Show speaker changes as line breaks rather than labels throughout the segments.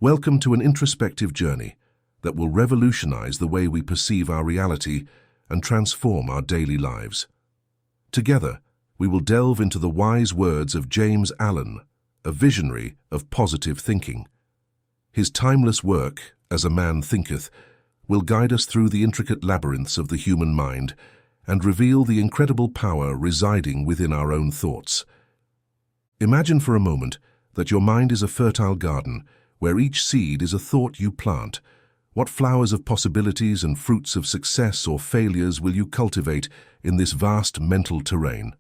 Welcome to an introspective journey that will revolutionize the way we perceive our reality and transform our daily lives. Together, we will delve into the wise words of James Allen, a visionary of positive thinking. His timeless work, As a Man Thinketh, will guide us through the intricate labyrinths of the human mind and reveal the incredible power residing within our own thoughts. Imagine for a moment that your mind is a fertile garden where each seed is a thought you plant. What flowers of possibilities and fruits of success or failures will you cultivate in this vast mental terrain?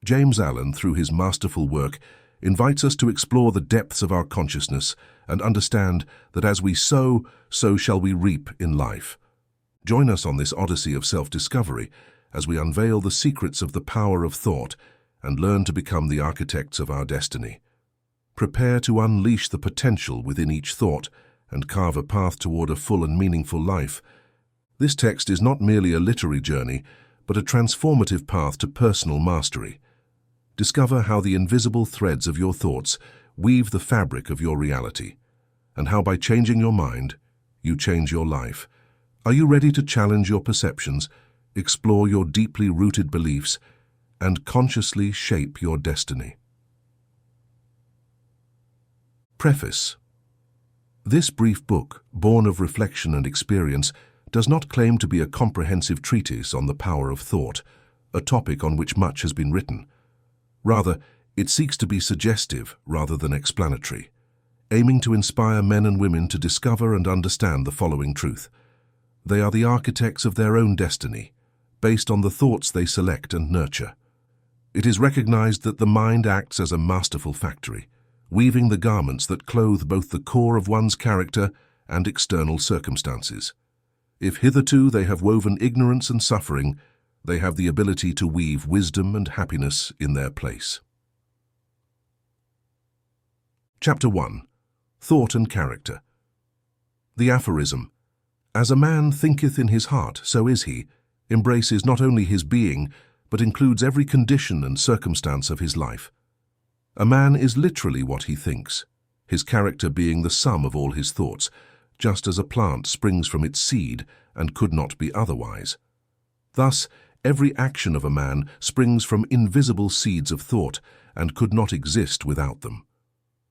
James Allen, through his masterful work, invites us to explore the depths of our consciousness and understand that as we sow, so shall we reap in life. Join us on this odyssey of self-discovery as we unveil the secrets of the power of thought and learn to become the architects of our destiny. Prepare to unleash the potential within each thought and carve a path toward a full and meaningful life. This text is not merely a literary journey, but a transformative path to personal mastery. Discover how the invisible threads of your thoughts weave the fabric of your reality, and how by changing your mind, you change your life. Are you ready to challenge your perceptions, explore your deeply rooted beliefs, and consciously shape your destiny? Preface. This brief book, born of reflection and experience, does not claim to be a comprehensive treatise on the power of thought, a topic on which much has been written. Rather, it seeks to be suggestive rather than explanatory, aiming to inspire men and women to discover and understand the following truth. They are the architects of their own destiny, based on the thoughts they select and nurture. It is recognized that the mind acts as a masterful factory, weaving the garments that clothe both the core of one's character and external circumstances. If hitherto they have woven ignorance and suffering, they have the ability to weave wisdom and happiness in their place. Chapter 1. Thought and Character. The aphorism, "As a man thinketh in his heart, so is he," embraces not only his being, but includes every condition and circumstance of his life. A man is literally what he thinks, his character being the sum of all his thoughts, just as a plant springs from its seed and could not be otherwise. Thus, every action of a man springs from invisible seeds of thought and could not exist without them.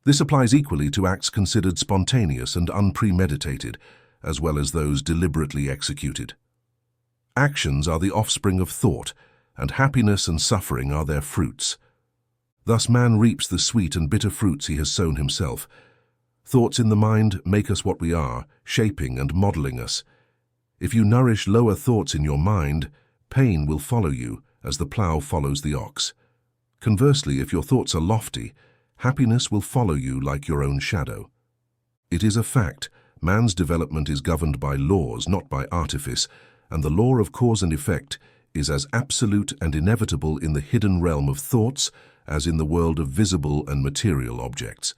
This applies equally to acts considered spontaneous and unpremeditated, as well as those deliberately executed. Actions are the offspring of thought, and happiness and suffering are their fruits. Thus man reaps the sweet and bitter fruits he has sown himself. Thoughts in the mind make us what we are, shaping and modeling us. If you nourish lower thoughts in your mind, pain will follow you as the plough follows the ox. Conversely, if your thoughts are lofty, happiness will follow you like your own shadow. It is a fact, man's development is governed by laws, not by artifice, and the law of cause and effect is as absolute and inevitable in the hidden realm of thoughts as in the world of visible and material objects.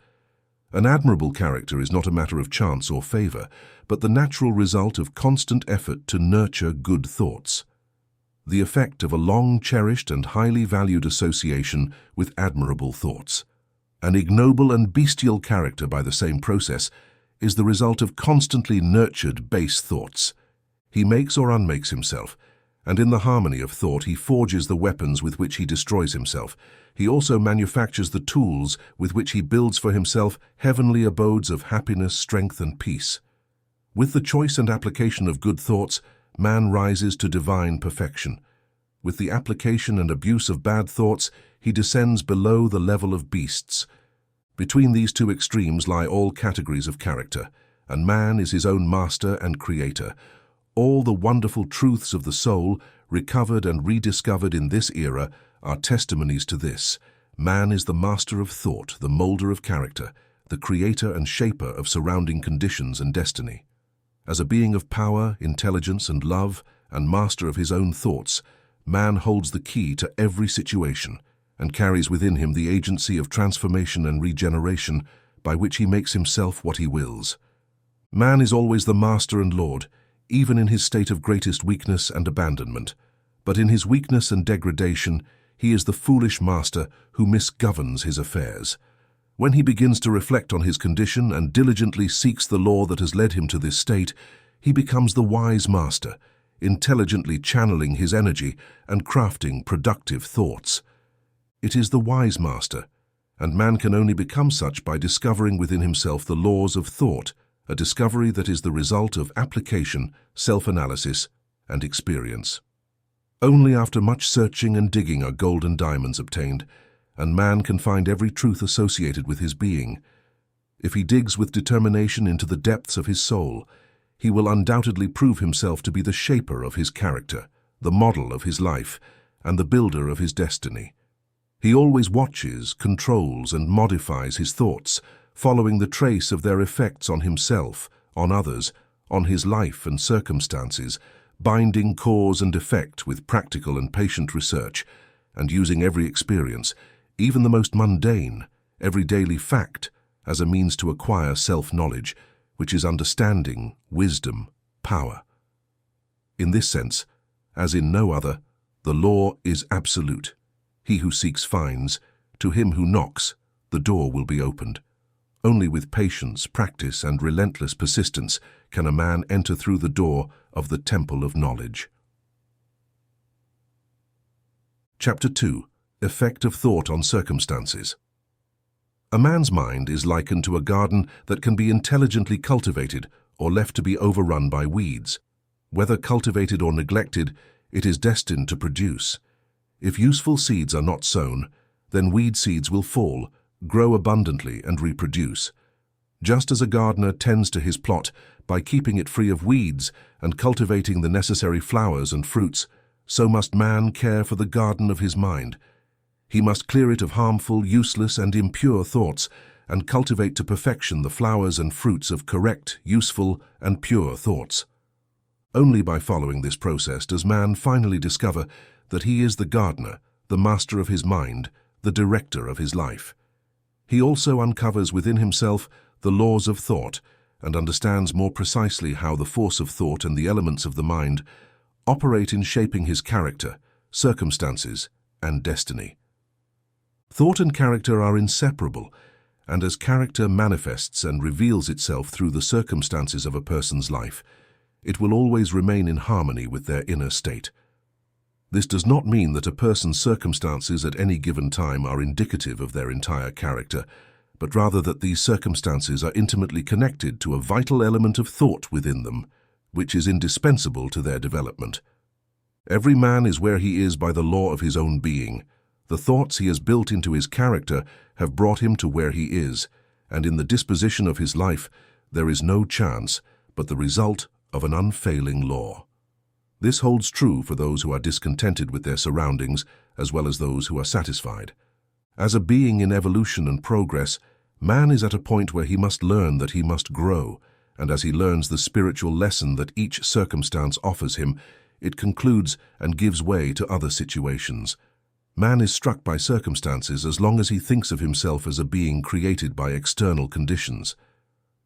An admirable character is not a matter of chance or favor, but the natural result of constant effort to nurture good thoughts. The effect of a long-cherished and highly valued association with admirable thoughts. An ignoble and bestial character, by the same process, is the result of constantly nurtured base thoughts. He makes or unmakes himself, and in the harmony of thought he forges the weapons with which he destroys himself. He also manufactures the tools with which he builds for himself heavenly abodes of happiness, strength, and peace. With the choice and application of good thoughts, man rises to divine perfection. With the application and abuse of bad thoughts, he descends below the level of beasts. Between these two extremes lie all categories of character, and man is his own master and creator. All the wonderful truths of the soul, recovered and rediscovered in this era, are testimonies to this. Man is the master of thought, the molder of character, the creator and shaper of surrounding conditions and destiny. As a being of power, intelligence, and love, and master of his own thoughts, man holds the key to every situation and carries within him the agency of transformation and regeneration by which he makes himself what he wills. Man is always the master and lord, even in his state of greatest weakness and abandonment. But in his weakness and degradation, he is the foolish master who misgoverns his affairs. When he begins to reflect on his condition and diligently seeks the law that has led him to this state, he becomes the wise master, intelligently channeling his energy and crafting productive thoughts. It is the wise master, and man can only become such by discovering within himself the laws of thought, a discovery that is the result of application, self-analysis, and experience. Only after much searching and digging are gold and diamonds obtained, and man can find every truth associated with his being. If he digs with determination into the depths of his soul, he will undoubtedly prove himself to be the shaper of his character, the model of his life, and the builder of his destiny. He always watches, controls, and modifies his thoughts, following the trace of their effects on himself, on others, on his life and circumstances, binding cause and effect with practical and patient research, and using every experience, even the most mundane, every daily fact, as a means to acquire self-knowledge, which is understanding, wisdom, power. In this sense, as in no other, the law is absolute. He who seeks finds, to him who knocks, the door will be opened. Only with patience, practice, and relentless persistence can a man enter through the door of the temple of knowledge. Chapter 2. Effect of Thought on Circumstances. A man's mind is likened to a garden that can be intelligently cultivated or left to be overrun by weeds. Whether cultivated or neglected, it is destined to produce. If useful seeds are not sown, then weed seeds will fall, grow abundantly, and reproduce. Just as a gardener tends to his plot by keeping it free of weeds and cultivating the necessary flowers and fruits, so must man care for the garden of his mind. He must clear it of harmful, useless, and impure thoughts, and cultivate to perfection the flowers and fruits of correct, useful, and pure thoughts. Only by following this process does man finally discover that he is the gardener, the master of his mind, the director of his life. He also uncovers within himself the laws of thought and understands more precisely how the force of thought and the elements of the mind operate in shaping his character, circumstances, and destiny. Thought and character are inseparable, and as character manifests and reveals itself through the circumstances of a person's life, it will always remain in harmony with their inner state. This does not mean that a person's circumstances at any given time are indicative of their entire character, but rather that these circumstances are intimately connected to a vital element of thought within them, which is indispensable to their development. Every man is where he is by the law of his own being. The thoughts he has built into his character have brought him to where he is, and in the disposition of his life there is no chance but the result of an unfailing law. This holds true for those who are discontented with their surroundings as well as those who are satisfied. As a being in evolution and progress, man is at a point where he must learn that he must grow, and as he learns the spiritual lesson that each circumstance offers him, it concludes and gives way to other situations. Man is struck by circumstances as long as he thinks of himself as a being created by external conditions.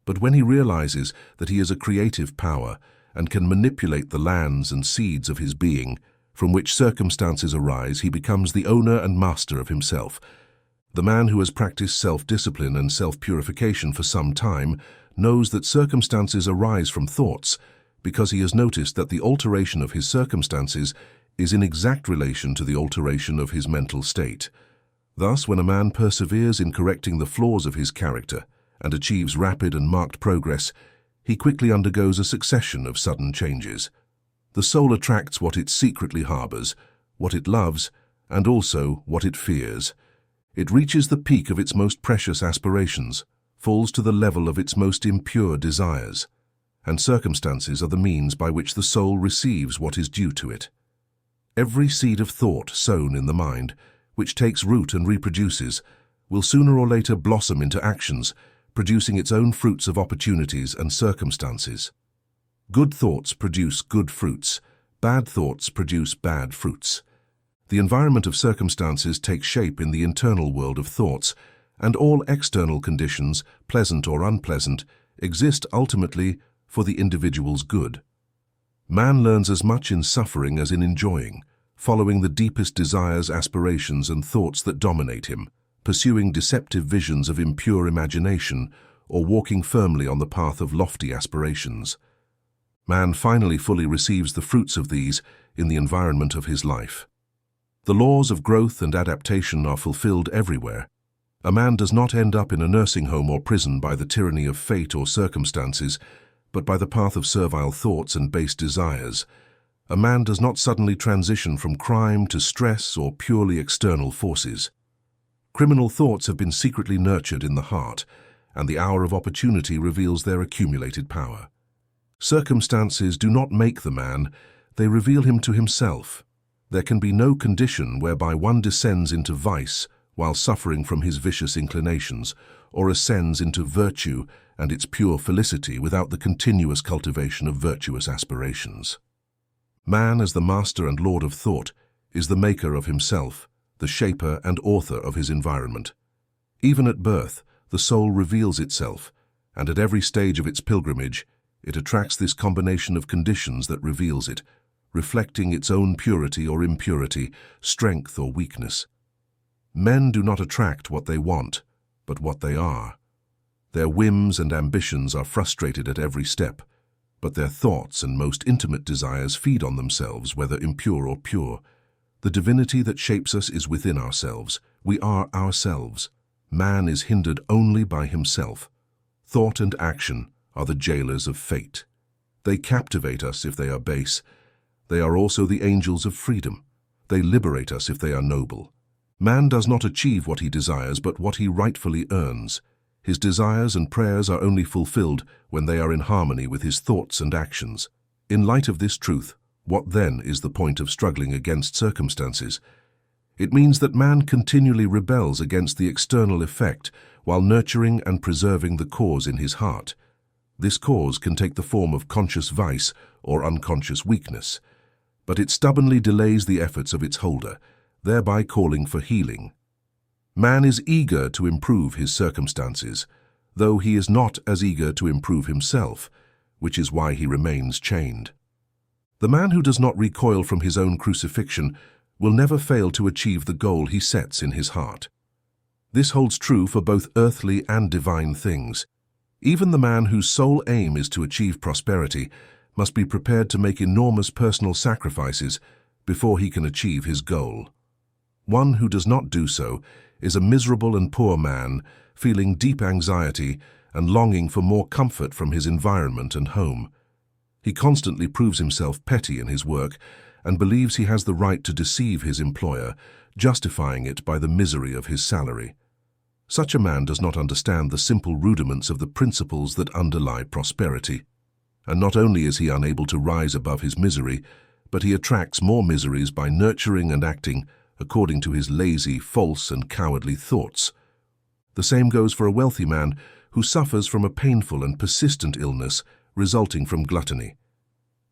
But when he realizes that he is a creative power and can manipulate the lands and seeds of his being, from which circumstances arise, he becomes the owner and master of himself. The man who has practiced self-discipline and self-purification for some time knows that circumstances arise from thoughts, because he has noticed that the alteration of his circumstances is in exact relation to the alteration of his mental state. Thus, when a man perseveres in correcting the flaws of his character and achieves rapid and marked progress, he quickly undergoes a succession of sudden changes. The soul attracts what it secretly harbors, what it loves, and also what it fears. It reaches the peak of its most precious aspirations, falls to the level of its most impure desires, and circumstances are the means by which the soul receives what is due to it. Every seed of thought sown in the mind, which takes root and reproduces, will sooner or later blossom into actions, producing its own fruits of opportunities and circumstances. Good thoughts produce good fruits, bad thoughts produce bad fruits. The environment of circumstances takes shape in the internal world of thoughts, and all external conditions, pleasant or unpleasant, exist ultimately for the individual's good. Man learns as much in suffering as in enjoying, following the deepest desires, aspirations, and thoughts that dominate him, pursuing deceptive visions of impure imagination, or walking firmly on the path of lofty aspirations. Man finally fully receives the fruits of these in the environment of his life. The laws of growth and adaptation are fulfilled everywhere. A man does not end up in a nursing home or prison by the tyranny of fate or circumstances, but by the path of servile thoughts and base desires. A man does not suddenly transition from crime to stress or purely external forces. Criminal thoughts have been secretly nurtured in the heart, and the hour of opportunity reveals their accumulated power. Circumstances do not make the man, they reveal him to himself. There can be no condition whereby one descends into vice while suffering from his vicious inclinations, or ascends into virtue and its pure felicity without the continuous cultivation of virtuous aspirations. Man, as the master and lord of thought, is the maker of himself, the shaper and author of his environment. Even at birth, the soul reveals itself, and at every stage of its pilgrimage, it attracts this combination of conditions that reveals it, reflecting its own purity or impurity, strength or weakness. Men do not attract what they want, but what they are. Their whims and ambitions are frustrated at every step, but their thoughts and most intimate desires feed on themselves, whether impure or pure. The divinity that shapes us is within ourselves. We are ourselves. Man is hindered only by himself. Thought and action are the jailers of fate. They captivate us if they are base. They are also the angels of freedom. They liberate us if they are noble. Man does not achieve what he desires, but what he rightfully earns. His desires and prayers are only fulfilled when they are in harmony with his thoughts and actions. In light of this truth, what then is the point of struggling against circumstances? It means that man continually rebels against the external effect while nurturing and preserving the cause in his heart. This cause can take the form of conscious vice or unconscious weakness, but it stubbornly delays the efforts of its holder, thereby calling for healing. Man is eager to improve his circumstances, though he is not as eager to improve himself, which is why he remains chained. The man who does not recoil from his own crucifixion will never fail to achieve the goal he sets in his heart. This holds true for both earthly and divine things. Even the man whose sole aim is to achieve prosperity must be prepared to make enormous personal sacrifices before he can achieve his goal. One who does not do so is a miserable and poor man, feeling deep anxiety and longing for more comfort from his environment and home. He constantly proves himself petty in his work and believes he has the right to deceive his employer, justifying it by the misery of his salary. Such a man does not understand the simple rudiments of the principles that underlie prosperity. And not only is he unable to rise above his misery, but he attracts more miseries by nurturing and acting according to his lazy, false, and cowardly thoughts. The same goes for a wealthy man who suffers from a painful and persistent illness resulting from gluttony.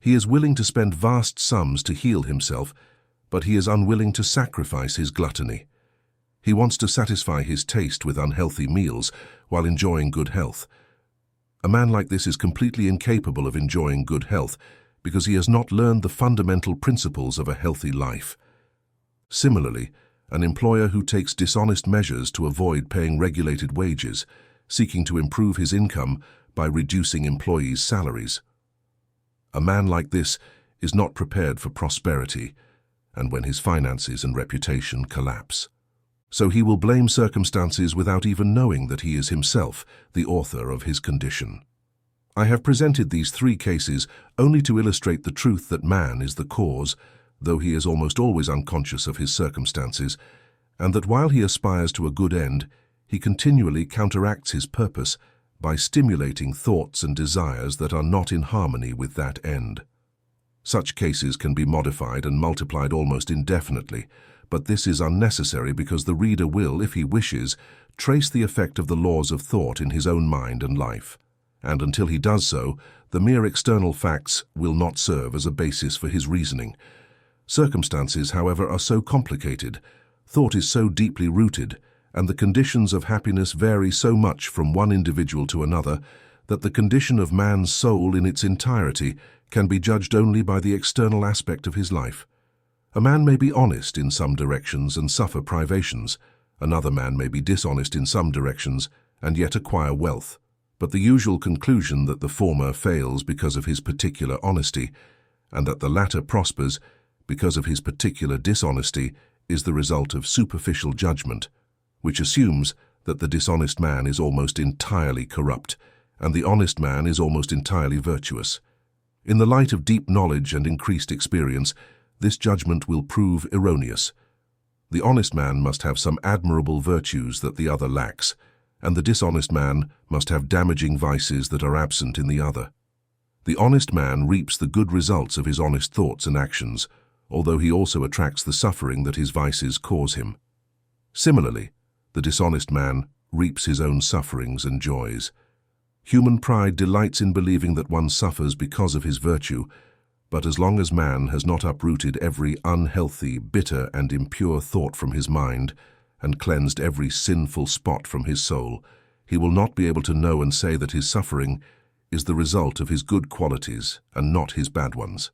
He is willing to spend vast sums to heal himself, but he is unwilling to sacrifice his gluttony. He wants to satisfy his taste with unhealthy meals while enjoying good health. A man like this is completely incapable of enjoying good health because he has not learned the fundamental principles of a healthy life. Similarly, an employer who takes dishonest measures to avoid paying regulated wages, seeking to improve his income by reducing employees' salaries. A man like this is not prepared for prosperity, and when his finances and reputation collapse. So he will blame circumstances without even knowing that he is himself the author of his condition. I have presented these three cases only to illustrate the truth that man is the cause, though he is almost always unconscious of his circumstances, and that while he aspires to a good end, he continually counteracts his purpose by stimulating thoughts and desires that are not in harmony with that end. Such cases can be modified and multiplied almost indefinitely, but this is unnecessary because the reader will, if he wishes, trace the effect of the laws of thought in his own mind and life. And until he does so, the mere external facts will not serve as a basis for his reasoning. Circumstances, however, are so complicated, thought is so deeply rooted, and the conditions of happiness vary so much from one individual to another, that the condition of man's soul in its entirety can be judged only by the external aspect of his life. A man may be honest in some directions and suffer privations. Another man may be dishonest in some directions and yet acquire wealth, but the usual conclusion that the former fails because of his particular honesty and that the latter prospers because of his particular dishonesty is the result of superficial judgment, which assumes that the dishonest man is almost entirely corrupt and the honest man is almost entirely virtuous. In the light of deep knowledge and increased experience, this judgment will prove erroneous. The honest man must have some admirable virtues that the other lacks, and the dishonest man must have damaging vices that are absent in the other. The honest man reaps the good results of his honest thoughts and actions, although he also attracts the suffering that his vices cause him. Similarly, the dishonest man reaps his own sufferings and joys. Human pride delights in believing that one suffers because of his virtue, but as long as man has not uprooted every unhealthy, bitter, and impure thought from his mind and cleansed every sinful spot from his soul, he will not be able to know and say that his suffering is the result of his good qualities and not his bad ones.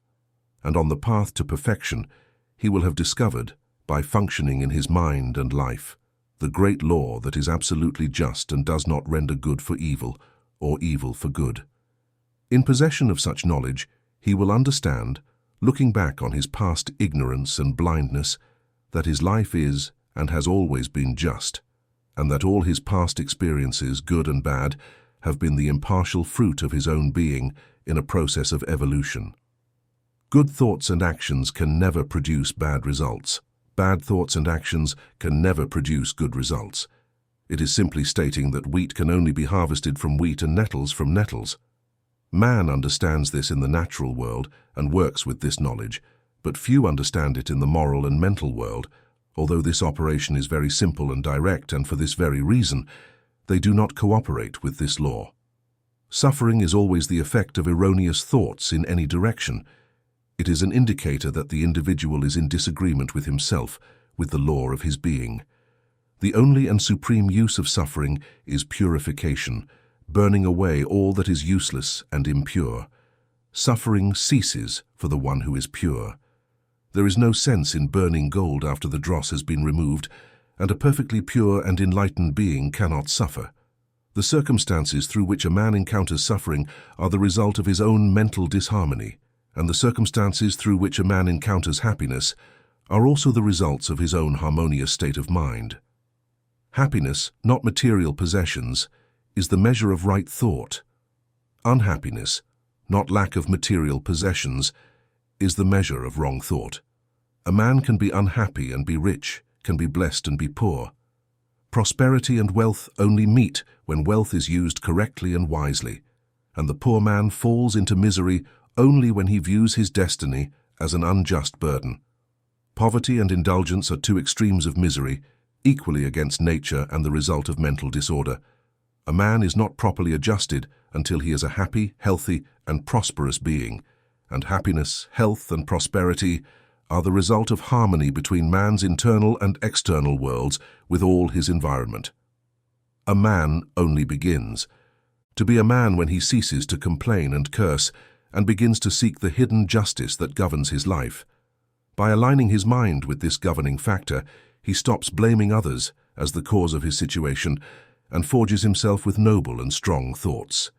And on the path to perfection, he will have discovered, by functioning in his mind and life, the great law that is absolutely just and does not render good for evil or evil for good. In possession of such knowledge, he will understand, looking back on his past ignorance and blindness, that his life is and has always been just, and that all his past experiences, good and bad, have been the impartial fruit of his own being in a process of evolution. Good thoughts and actions can never produce bad results. Bad thoughts and actions can never produce good results. It is simply stating that wheat can only be harvested from wheat and nettles from nettles. Man understands this in the natural world and works with this knowledge, but few understand it in the moral and mental world, although this operation is very simple and direct, and for this very reason, they do not cooperate with this law. Suffering is always the effect of erroneous thoughts in any direction. It is an indicator that the individual is in disagreement with himself, with the law of his being. The only and supreme use of suffering is purification, burning away all that is useless and impure. Suffering ceases for the one who is pure. There is no sense in burning gold after the dross has been removed, and a perfectly pure and enlightened being cannot suffer. The circumstances through which a man encounters suffering are the result of his own mental disharmony, and the circumstances through which a man encounters happiness are also the results of his own harmonious state of mind. Happiness, not material possessions, is the measure of right thought. Unhappiness, not lack of material possessions, is the measure of wrong thought. A man can be unhappy and be rich, can be blessed and be poor. Prosperity and wealth only meet when wealth is used correctly and wisely, and the poor man falls into misery only when he views his destiny as an unjust burden. Poverty and indulgence are two extremes of misery, equally against nature and the result of mental disorder. A man is not properly adjusted until he is a happy, healthy, and prosperous being, and happiness, health, and prosperity are the result of harmony between man's internal and external worlds with all his environment. A man only begins to be a man when he ceases to complain and curse and begins to seek the hidden justice that governs his life. By aligning his mind with this governing factor, he stops blaming others as the cause of his situation and forges himself with noble and strong thoughts.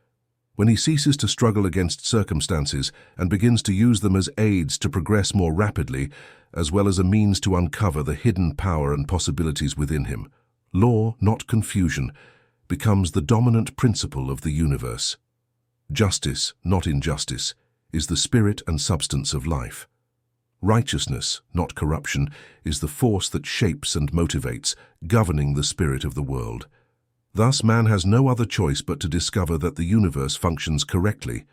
When he ceases to struggle against circumstances and begins to use them as aids to progress more rapidly, as well as a means to uncover the hidden power and possibilities within him, law, not confusion, becomes the dominant principle of the universe. Justice, not injustice, is the spirit and substance of life. Righteousness, not corruption, is the force that shapes and motivates, governing the spirit of the world. Thus, man has no other choice but to discover that the universe functions correctly,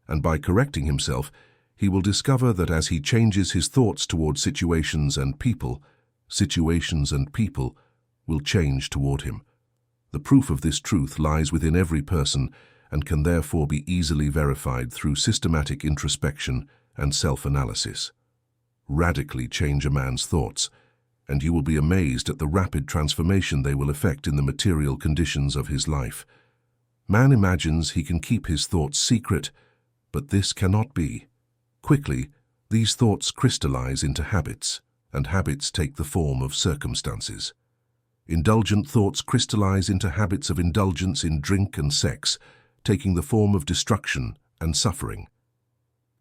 and by correcting himself, he will discover that as he changes his thoughts toward situations and people will change toward him. The proof of this truth lies within every person and can therefore be easily verified through systematic introspection and self-analysis. Radically change a man's thoughts, and you will be amazed at the rapid transformation they will effect in the material conditions of his life. Man imagines he can keep his thoughts secret, but this cannot be. Quickly, these thoughts crystallize into habits, and habits take the form of circumstances. Indulgent thoughts crystallize into habits of indulgence in drink and sex, taking the form of destruction and suffering.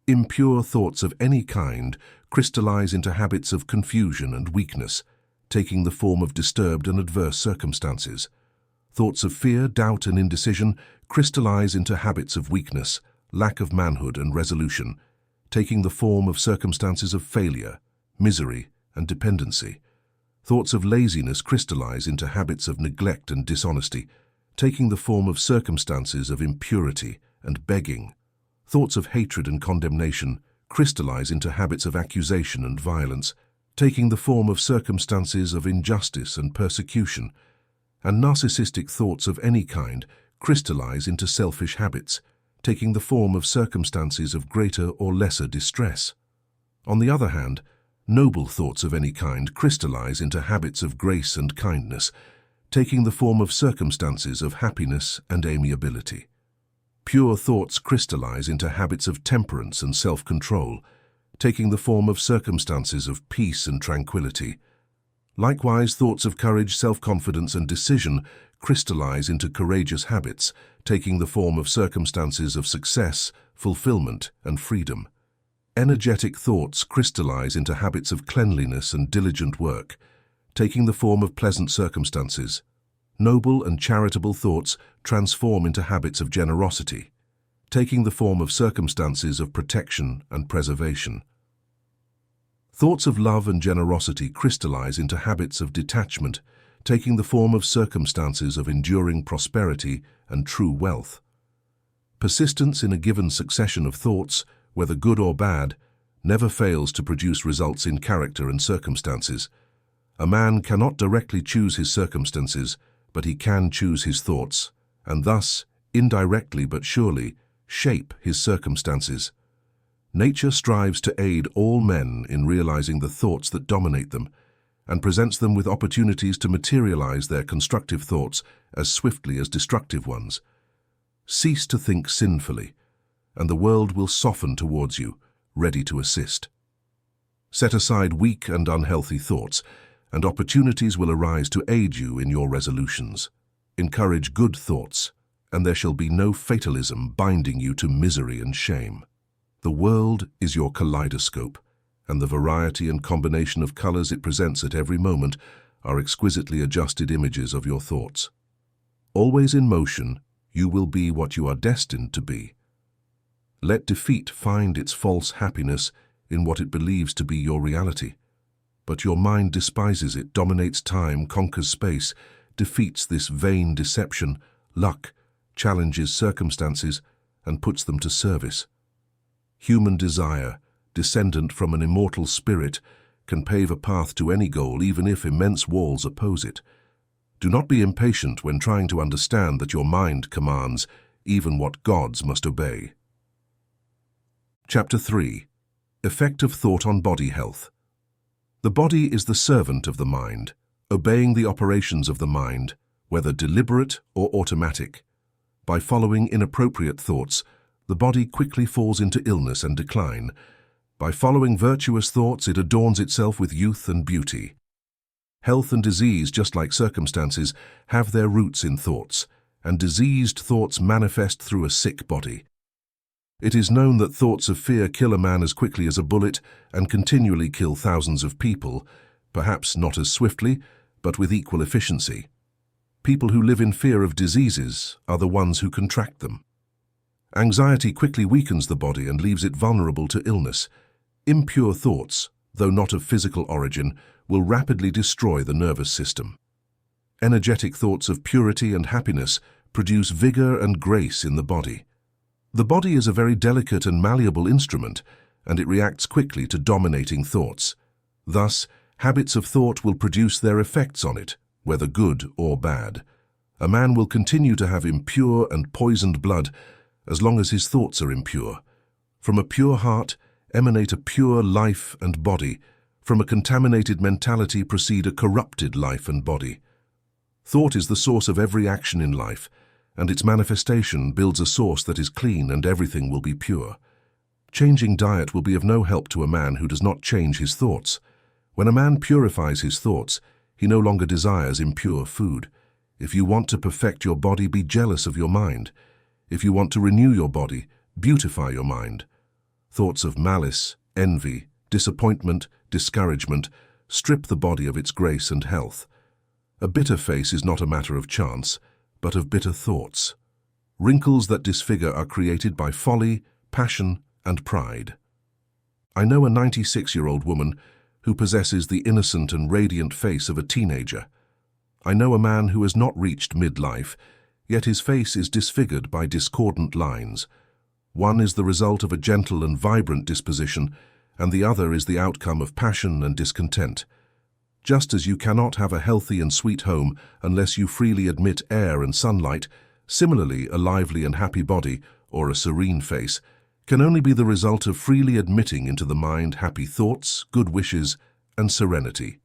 Impure thoughts of any kind crystallize into habits of confusion and weakness, taking the form of disturbed and adverse circumstances. Thoughts of fear, doubt, and indecision crystallize into habits of weakness, lack of manhood and resolution, taking the form of circumstances of failure, misery, and dependency. Thoughts of laziness crystallize into habits of neglect and dishonesty, taking the form of circumstances of impurity and begging. Thoughts of hatred and condemnation crystallize into habits of accusation and violence, taking the form of circumstances of injustice and persecution. And narcissistic thoughts of any kind crystallize into selfish habits, taking the form of circumstances of greater or lesser distress. On the other hand, noble thoughts of any kind crystallize into habits of grace and kindness, taking the form of circumstances of happiness and amiability. Pure thoughts crystallize into habits of temperance and self-control, taking the form of circumstances of peace and tranquility. Likewise, thoughts of courage, self-confidence, and decision crystallize into courageous habits, taking the form of circumstances of success, fulfillment, and freedom. Energetic thoughts crystallize into habits of cleanliness and diligent work, taking the form of pleasant circumstances. Noble and charitable thoughts transform into habits of generosity, taking the form of circumstances of protection and preservation. Thoughts of love and generosity crystallize into habits of detachment, taking the form of circumstances of enduring prosperity and true wealth. Persistence in a given succession of thoughts, whether good or bad, never fails to produce results in character and circumstances. A man cannot directly choose his circumstances, but he can choose his thoughts, and thus, indirectly but surely, shape his circumstances. Nature strives to aid all men in realizing the thoughts that dominate them, and presents them with opportunities to materialize their constructive thoughts as swiftly as destructive ones. Cease to think sinfully, and the world will soften towards you, ready to assist. Set aside weak and unhealthy thoughts, and opportunities will arise to aid you in your resolutions. Encourage good thoughts, and there shall be no fatalism binding you to misery and shame. The world is your kaleidoscope, and the variety and combination of colors it presents at every moment are exquisitely adjusted images of your thoughts. Always in motion, you will be what you are destined to be. Let defeat find its false happiness in what it believes to be your reality. But your mind despises it, dominates time, conquers space, defeats this vain deception, luck, challenges circumstances, and puts them to service. Human desire, descendant from an immortal spirit, can pave a path to any goal even if immense walls oppose it. Do not be impatient when trying to understand that your mind commands even what gods must obey. Chapter 3. Effect of Thought on Body Health. The body is the servant of the mind, obeying the operations of the mind, whether deliberate or automatic. By following inappropriate thoughts, the body quickly falls into illness and decline. By following virtuous thoughts, it adorns itself with youth and beauty. Health and disease, just like circumstances, have their roots in thoughts, and diseased thoughts manifest through a sick body. It is known that thoughts of fear kill a man as quickly as a bullet and continually kill thousands of people, perhaps not as swiftly, but with equal efficiency. People who live in fear of diseases are the ones who contract them. Anxiety quickly weakens the body and leaves it vulnerable to illness. Impure thoughts, though not of physical origin, will rapidly destroy the nervous system. Energetic thoughts of purity and happiness produce vigor and grace in the body. The body is a very delicate and malleable instrument, and it reacts quickly to dominating thoughts. Thus, habits of thought will produce their effects on it, whether good or bad. A man will continue to have impure and poisoned blood as long as his thoughts are impure. From a pure heart emanate a pure life and body. From a contaminated mentality proceed a corrupted life and body. Thought is the source of every action in life, and its manifestation builds a source that is clean and everything will be pure. Changing diet will be of no help to a man who does not change his thoughts. When a man purifies his thoughts, He no longer desires impure food. If you want to perfect your body, be jealous of your mind. If you want to renew your body, beautify your mind. Thoughts of malice, envy, disappointment, discouragement strip the body of its grace and health. A bitter face is not a matter of chance, but of bitter thoughts. Wrinkles that disfigure are created by folly, passion, and pride. I know a 96-year-old woman who possesses the innocent and radiant face of a teenager. I know a man who has not reached midlife, yet his face is disfigured by discordant lines. One is the result of a gentle and vibrant disposition, and the other is the outcome of passion and discontent. Just as you cannot have a healthy and sweet home unless you freely admit air and sunlight, similarly a lively and happy body, or a serene face, can only be the result of freely admitting into the mind happy thoughts, good wishes, and serenity.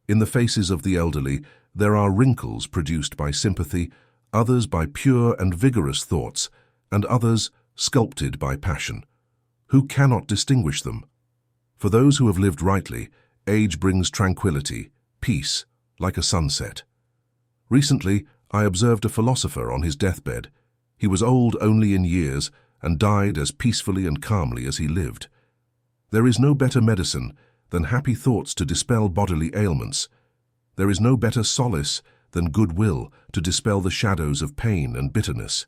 In the faces of the elderly, there are wrinkles produced by sympathy, others by pure and vigorous thoughts, and others sculpted by passion. Who cannot distinguish them? For those who have lived rightly, age brings tranquility, peace, like a sunset. Recently, I observed a philosopher on his deathbed. He was old only in years and died as peacefully and calmly as he lived. There is no better medicine than happy thoughts to dispel bodily ailments. There is no better solace than goodwill to dispel the shadows of pain and bitterness.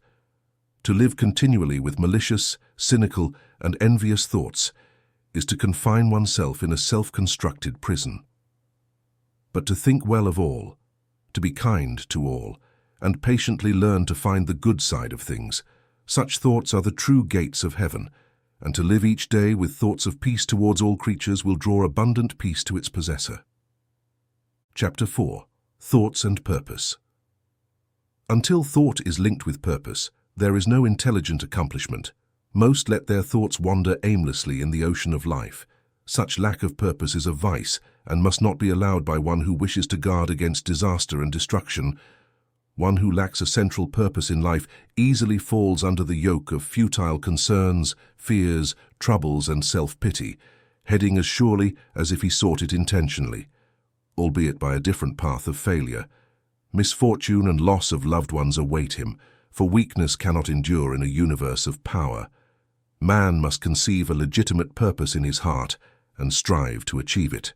To live continually with malicious, cynical, and envious thoughts is to confine oneself in a self-constructed prison. But to think well of all, to be kind to all, and patiently learn to find the good side of things, such thoughts are the true gates of heaven, and to live each day with thoughts of peace towards all creatures will draw abundant peace to its possessor. Chapter 4. Thoughts and Purpose. Until thought is linked with purpose, there is no intelligent accomplishment. Most let their thoughts wander aimlessly in the ocean of life. Such lack of purpose is a vice and must not be allowed by one who wishes to guard against disaster and destruction. One who lacks a central purpose in life easily falls under the yoke of futile concerns, fears, troubles, and self-pity, heading as surely as if he sought it intentionally, albeit by a different path of failure. Misfortune and loss of loved ones await him, for weakness cannot endure in a universe of power. Man must conceive a legitimate purpose in his heart and strive to achieve it.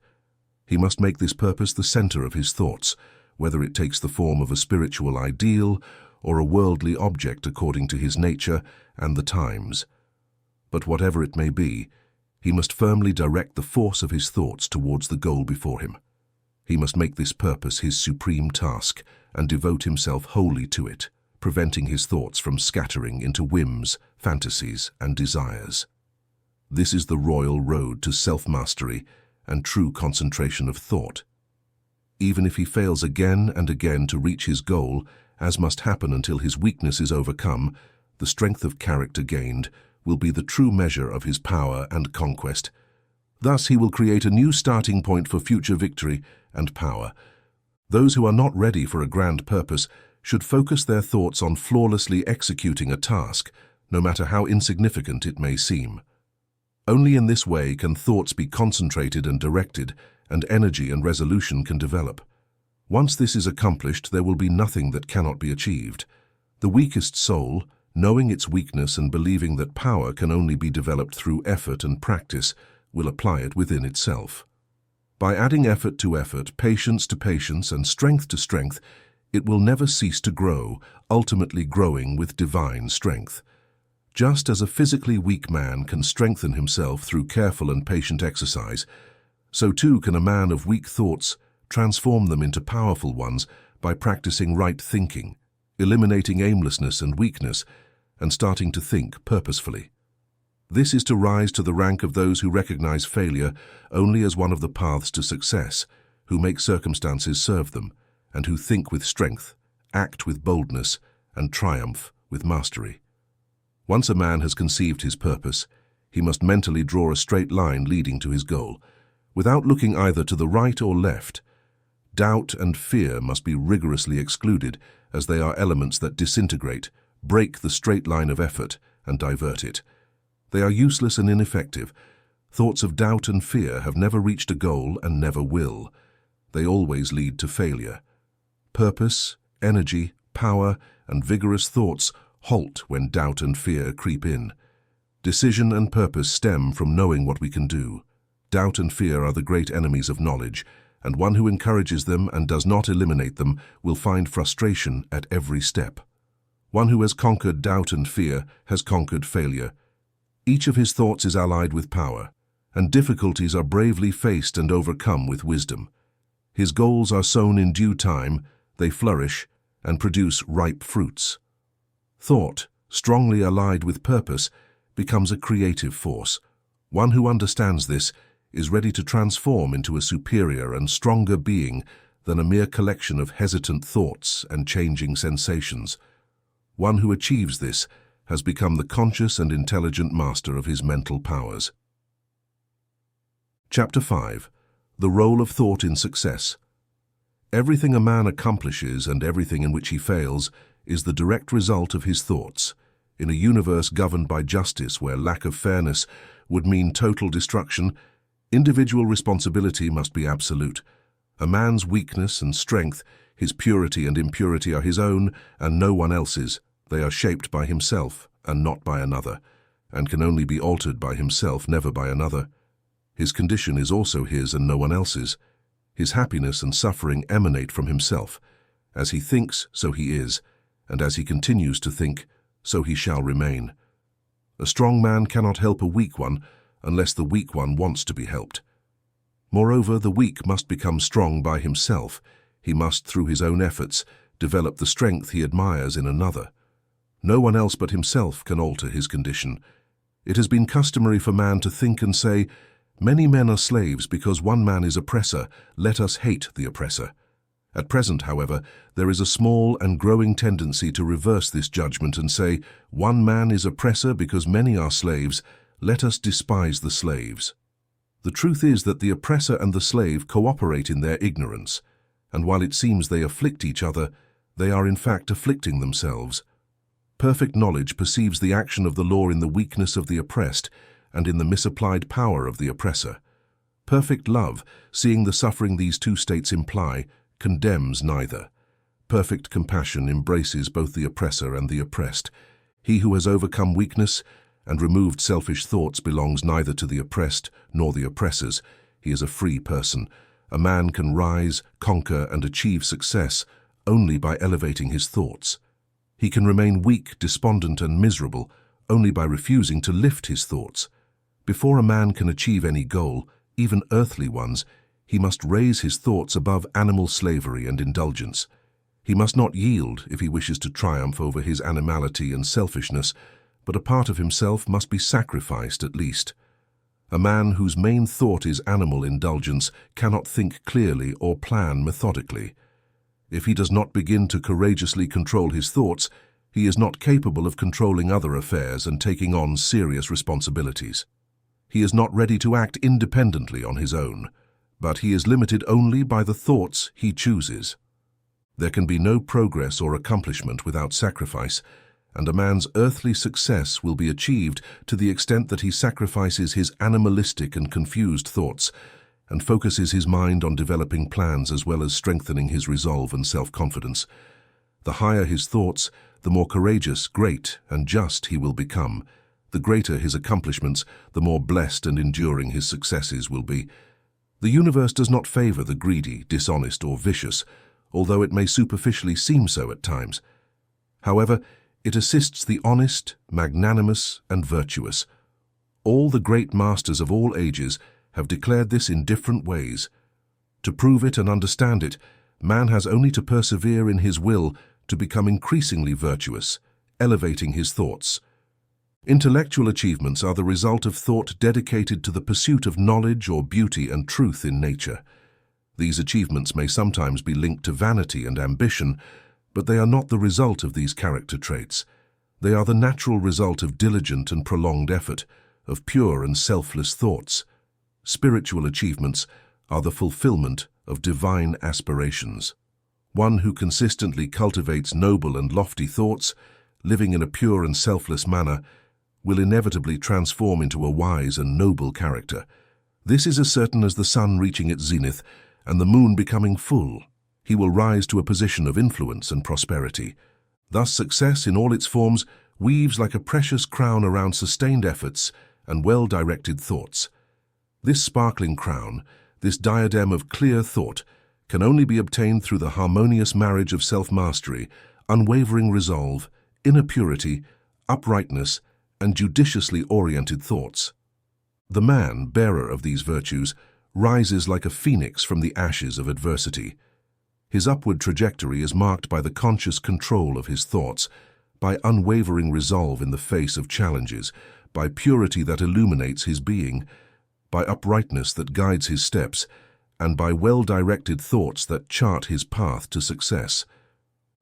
He must make this purpose the center of his thoughts, whether it takes the form of a spiritual ideal or a worldly object according to his nature and the times. But whatever it may be, he must firmly direct the force of his thoughts towards the goal before him. He must make this purpose his supreme task and devote himself wholly to it, preventing his thoughts from scattering into whims, fantasies, and desires. This is the royal road to self-mastery and true concentration of thought. Even if he fails again and again to reach his goal, as must happen until his weakness is overcome, the strength of character gained will be the true measure of his power and conquest. Thus he will create a new starting point for future victory and power. Those who are not ready for a grand purpose should focus their thoughts on flawlessly executing a task, no matter how insignificant it may seem. Only in this way can thoughts be concentrated and directed, and energy and resolution can develop. Once this is accomplished, there will be nothing that cannot be achieved. The weakest soul, knowing its weakness and believing that power can only be developed through effort and practice, will apply it within itself. By adding effort to effort, patience to patience, and strength to strength, it will never cease to grow, ultimately growing with divine strength. Just as a physically weak man can strengthen himself through careful and patient exercise, so too can a man of weak thoughts transform them into powerful ones by practicing right thinking, eliminating aimlessness and weakness, and starting to think purposefully. This is to rise to the rank of those who recognize failure only as one of the paths to success, who make circumstances serve them, and who think with strength, act with boldness, and triumph with mastery. Once a man has conceived his purpose, he must mentally draw a straight line leading to his goal, without looking either to the right or left. Doubt and fear must be rigorously excluded, as they are elements that disintegrate, break the straight line of effort, and divert it. They are useless and ineffective. Thoughts of doubt and fear have never reached a goal and never will. they always lead to failure. Purpose, energy, power, and vigorous thoughts halt when doubt and fear creep in. Decision and purpose stem from knowing what we can do. Doubt and fear are the great enemies of knowledge, and one who encourages them and does not eliminate them will find frustration at every step. One who has conquered doubt and fear has conquered failure. Each of his thoughts is allied with power, and difficulties are bravely faced and overcome with wisdom. His goals are sown in due time, they flourish, and produce ripe fruits. Thought, strongly allied with purpose, becomes a creative force. One who understands this is ready to transform into a superior and stronger being than a mere collection of hesitant thoughts and changing sensations. One who achieves this has become the conscious and intelligent master of his mental powers. Chapter 5. The Role of Thought in Success. Everything a man accomplishes and everything in which he fails is the direct result of his thoughts. In a universe governed by justice where lack of fairness would mean total destruction, individual responsibility must be absolute. A man's weakness and strength, his purity and impurity are his own and no one else's. They are shaped by himself and not by another, and can only be altered by himself, never by another. His condition is also his and no one else's. His happiness and suffering emanate from himself. As he thinks, so he is, and as he continues to think, so he shall remain. A strong man cannot help a weak one unless the weak one wants to be helped. Moreover, the weak must become strong by himself. He must, through his own efforts, develop the strength he admires in another. No one else but himself can alter his condition. It has been customary for man to think and say, "Many men are slaves because one man is oppressor. Let us hate the oppressor." At present, however, there is a small and growing tendency to reverse this judgment and say, "One man is oppressor because many are slaves. Let us despise the slaves." The truth is that the oppressor and the slave cooperate in their ignorance, and while it seems they afflict each other, they are in fact afflicting themselves. Perfect knowledge perceives the action of the law in the weakness of the oppressed and in the misapplied power of the oppressor. Perfect love, seeing the suffering these two states imply, condemns neither. Perfect compassion embraces both the oppressor and the oppressed. He who has overcome weakness and removed selfish thoughts belongs neither to the oppressed nor the oppressors. He is a free person. A man can rise, conquer, and achieve success only by elevating his thoughts. He can remain weak, despondent, and miserable only by refusing to lift his thoughts. Before a man can achieve any goal, even earthly ones, he must raise his thoughts above animal slavery and indulgence. He must not yield if he wishes to triumph over his animality and selfishness, but a part of himself must be sacrificed at least. A man whose main thought is animal indulgence cannot think clearly or plan methodically. If he does not begin to courageously control his thoughts, he is not capable of controlling other affairs and taking on serious responsibilities. He is not ready to act independently on his own, but he is limited only by the thoughts he chooses. There can be no progress or accomplishment without sacrifice, and a man's earthly success will be achieved to the extent that he sacrifices his animalistic and confused thoughts and focuses his mind on developing plans as well as strengthening his resolve and self-confidence. The higher his thoughts, the more courageous, great, and just he will become. The greater his accomplishments, the more blessed and enduring his successes will be. The universe does not favor the greedy, dishonest, or vicious, although it may superficially seem so at times. However, it assists the honest, magnanimous, and virtuous. All the great masters of all ages have declared this in different ways. To prove it and understand it, man has only to persevere in his will to become increasingly virtuous, elevating his thoughts. Intellectual achievements are the result of thought dedicated to the pursuit of knowledge or beauty and truth in nature. These achievements may sometimes be linked to vanity and ambition, but they are not the result of these character traits. They are the natural result of diligent and prolonged effort, of pure and selfless thoughts. Spiritual achievements are the fulfillment of divine aspirations. One who consistently cultivates noble and lofty thoughts, living in a pure and selfless manner, will inevitably transform into a wise and noble character. This is as certain as the sun reaching its zenith and the moon becoming full, he will rise to a position of influence and prosperity. Thus success in all its forms weaves like a precious crown around sustained efforts and well-directed thoughts. This sparkling crown, this diadem of clear thought, can only be obtained through the harmonious marriage of self-mastery, unwavering resolve, inner purity, uprightness, and judiciously oriented thoughts. The man, bearer of these virtues, rises like a phoenix from the ashes of adversity. His upward trajectory is marked by the conscious control of his thoughts, by unwavering resolve in the face of challenges, by purity that illuminates his being, by uprightness that guides his steps, and by well-directed thoughts that chart his path to success.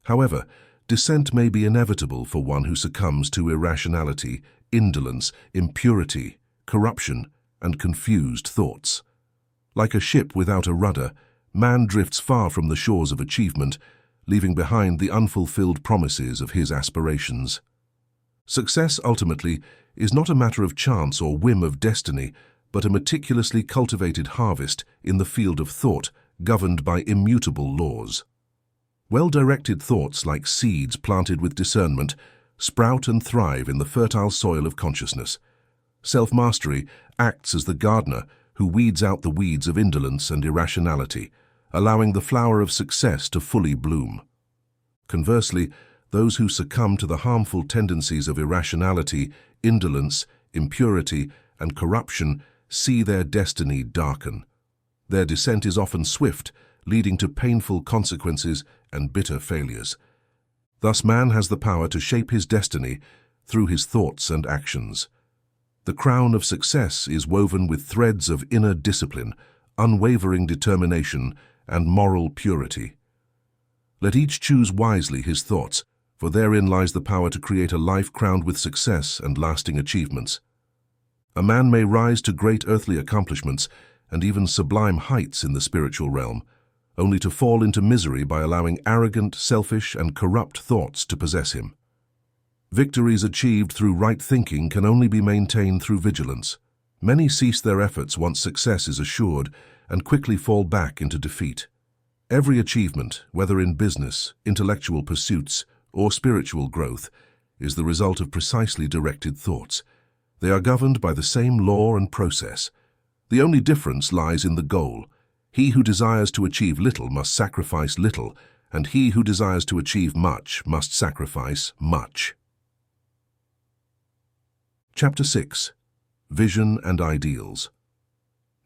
However, descent may be inevitable for one who succumbs to irrationality, indolence, impurity, corruption, and confused thoughts. Like a ship without a rudder, man drifts far from the shores of achievement, leaving behind the unfulfilled promises of his aspirations. Success, ultimately, is not a matter of chance or whim of destiny, but a meticulously cultivated harvest in the field of thought, governed by immutable laws. Well-directed thoughts, like seeds planted with discernment, sprout and thrive in the fertile soil of consciousness. Self-mastery acts as the gardener who weeds out the weeds of indolence and irrationality, allowing the flower of success to fully bloom. Conversely, those who succumb to the harmful tendencies of irrationality, indolence, impurity, and corruption see their destiny darken. Their descent is often swift, leading to painful consequences and bitter failures. Thus, man has the power to shape his destiny through his thoughts and actions. The crown of success is woven with threads of inner discipline, unwavering determination, and moral purity. Let each choose wisely his thoughts, for therein lies the power to create a life crowned with success and lasting achievements. A man may rise to great earthly accomplishments and even sublime heights in the spiritual realm, only to fall into misery by allowing arrogant, selfish, and corrupt thoughts to possess him. Victories achieved through right thinking can only be maintained through vigilance. Many cease their efforts once success is assured and quickly fall back into defeat. Every achievement, whether in business, intellectual pursuits, or spiritual growth, is the result of precisely directed thoughts. They are governed by the same law and process. The only difference lies in the goal. He who desires to achieve little must sacrifice little, and he who desires to achieve much must sacrifice much. Chapter 6. Vision and Ideals.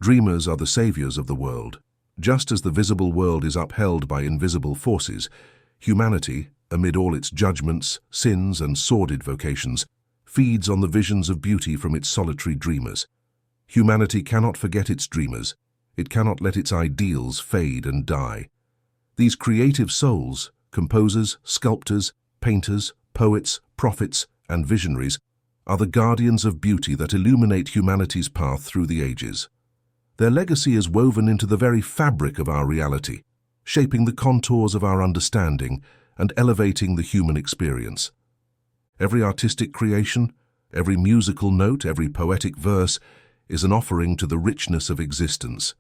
Dreamers are the saviors of the world. Just as the visible world is upheld by invisible forces, humanity, amid all its judgments, sins, and sordid vocations, feeds on the visions of beauty from its solitary dreamers. Humanity cannot forget its dreamers. It cannot let its ideals fade and die. These creative souls, composers, sculptors, painters, poets, prophets, and visionaries, are the guardians of beauty that illuminate humanity's path through the ages. Their legacy is woven into the very fabric of our reality, shaping the contours of our understanding and elevating the human experience. Every artistic creation, every musical note, every poetic verse is an offering to the richness of existence.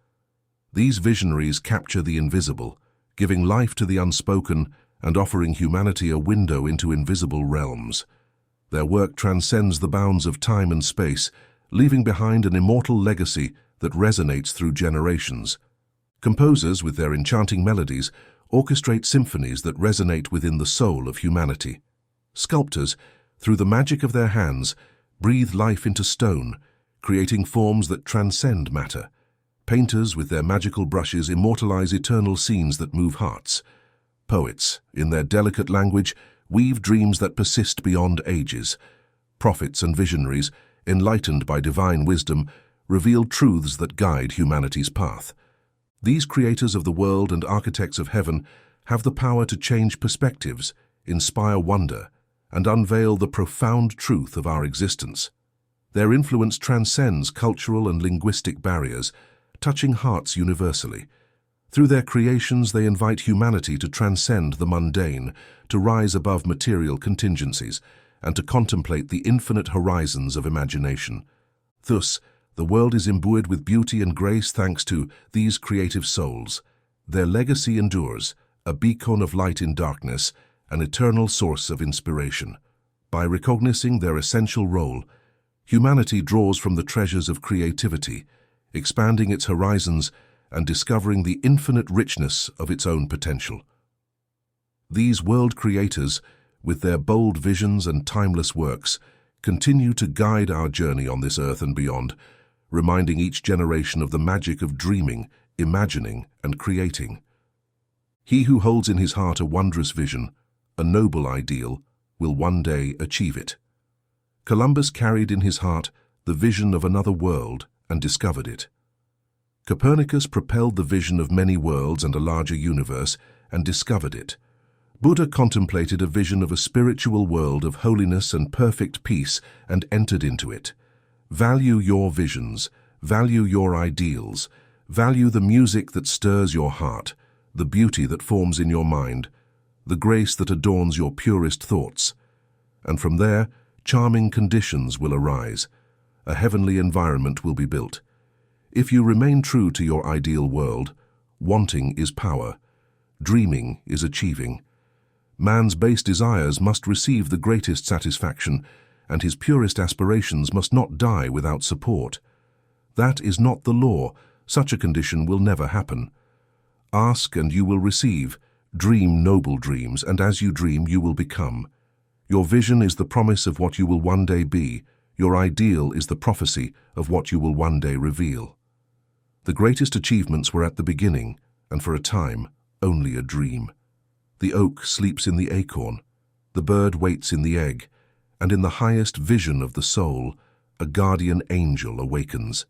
These visionaries capture the invisible, giving life to the unspoken and offering humanity a window into invisible realms. Their work transcends the bounds of time and space, leaving behind an immortal legacy that resonates through generations. Composers, with their enchanting melodies, orchestrate symphonies that resonate within the soul of humanity. Sculptors, through the magic of their hands, breathe life into stone, creating forms that transcend matter. Painters, with their magical brushes, immortalize eternal scenes that move hearts. Poets, in their delicate language, weave dreams that persist beyond ages. Prophets and visionaries, enlightened by divine wisdom, reveal truths that guide humanity's path. These creators of the world and architects of heaven have the power to change perspectives, inspire wonder, and unveil the profound truth of our existence. Their influence transcends cultural and linguistic barriers, touching hearts universally. Through their creations, they invite humanity to transcend the mundane, to rise above material contingencies, and to contemplate the infinite horizons of imagination. Thus, The world is imbued with beauty and grace thanks to these creative souls. Their legacy endures, a beacon of light in darkness, an eternal source of inspiration. By recognizing their essential role, humanity draws from the treasures of creativity, expanding its horizons and discovering the infinite richness of its own potential. These world creators, with their bold visions and timeless works, continue to guide our journey on this earth and beyond, reminding each generation of the magic of dreaming, imagining, and creating. He who holds in his heart a wondrous vision, a noble ideal, will one day achieve it. Columbus carried in his heart the vision of another world and discovered it. Copernicus propelled the vision of many worlds and a larger universe and discovered it. Buddha contemplated a vision of a spiritual world of holiness and perfect peace and entered into it. Value your visions, value your ideals, value the music that stirs your heart, the beauty that forms in your mind, the grace that adorns your purest thoughts. And from there, charming conditions will arise. A heavenly environment will be built. If you remain true to your ideal world, wanting is power, dreaming is achieving. Man's base desires must receive the greatest satisfaction, and his purest aspirations must not die without support. That is not the law. Such a condition will never happen. Ask and you will receive. Dream noble dreams, and as you dream, you will become. Your vision is the promise of what you will one day be. Your ideal is the prophecy of what you will one day reveal. The greatest achievements were at the beginning, and for a time, only a dream. The oak sleeps in the acorn, the bird waits in the egg, and in the highest vision of the soul, a guardian angel awakens.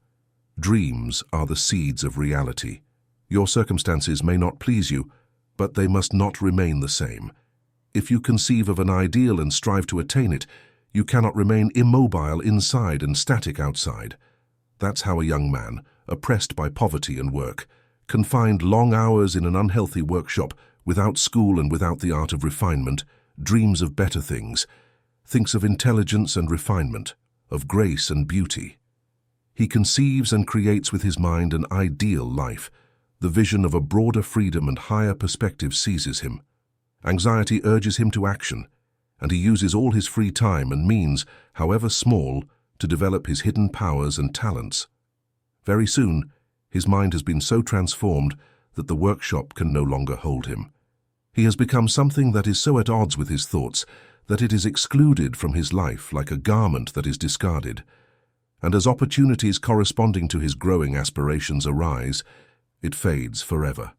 Dreams are the seeds of reality. Your circumstances may not please you, but they must not remain the same. If you conceive of an ideal and strive to attain it, you cannot remain immobile inside and static outside. That's how a young man, oppressed by poverty and work, confined long hours in an unhealthy workshop, without school and without the art of refinement, dreams of better things, thinks of intelligence and refinement, of grace and beauty. He conceives and creates with his mind an ideal life. The vision of a broader freedom and higher perspective seizes him. Anxiety urges him to action, and he uses all his free time and means, however small, to develop his hidden powers and talents. Very soon, his mind has been so transformed that the workshop can no longer hold him. He has become something that is so at odds with his thoughts that it is excluded from his life like a garment that is discarded. And as opportunities corresponding to his growing aspirations arise, it fades forever.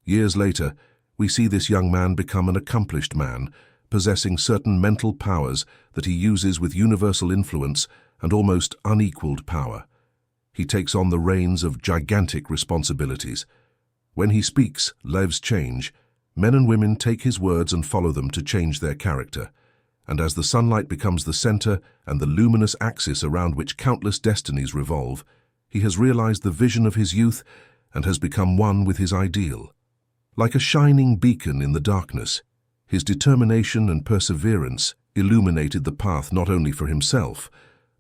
Years later, we see this young man become an accomplished man, possessing certain mental powers that he uses with universal influence and almost unequaled power. He takes on the reins of gigantic responsibilities. When he speaks, lives change. Men and women take his words and follow them to change their character. And as the sunlight becomes the center and the luminous axis around which countless destinies revolve, he has realized the vision of his youth and has become one with his ideal. Like a shining beacon in the darkness, his determination and perseverance illuminated the path not only for himself,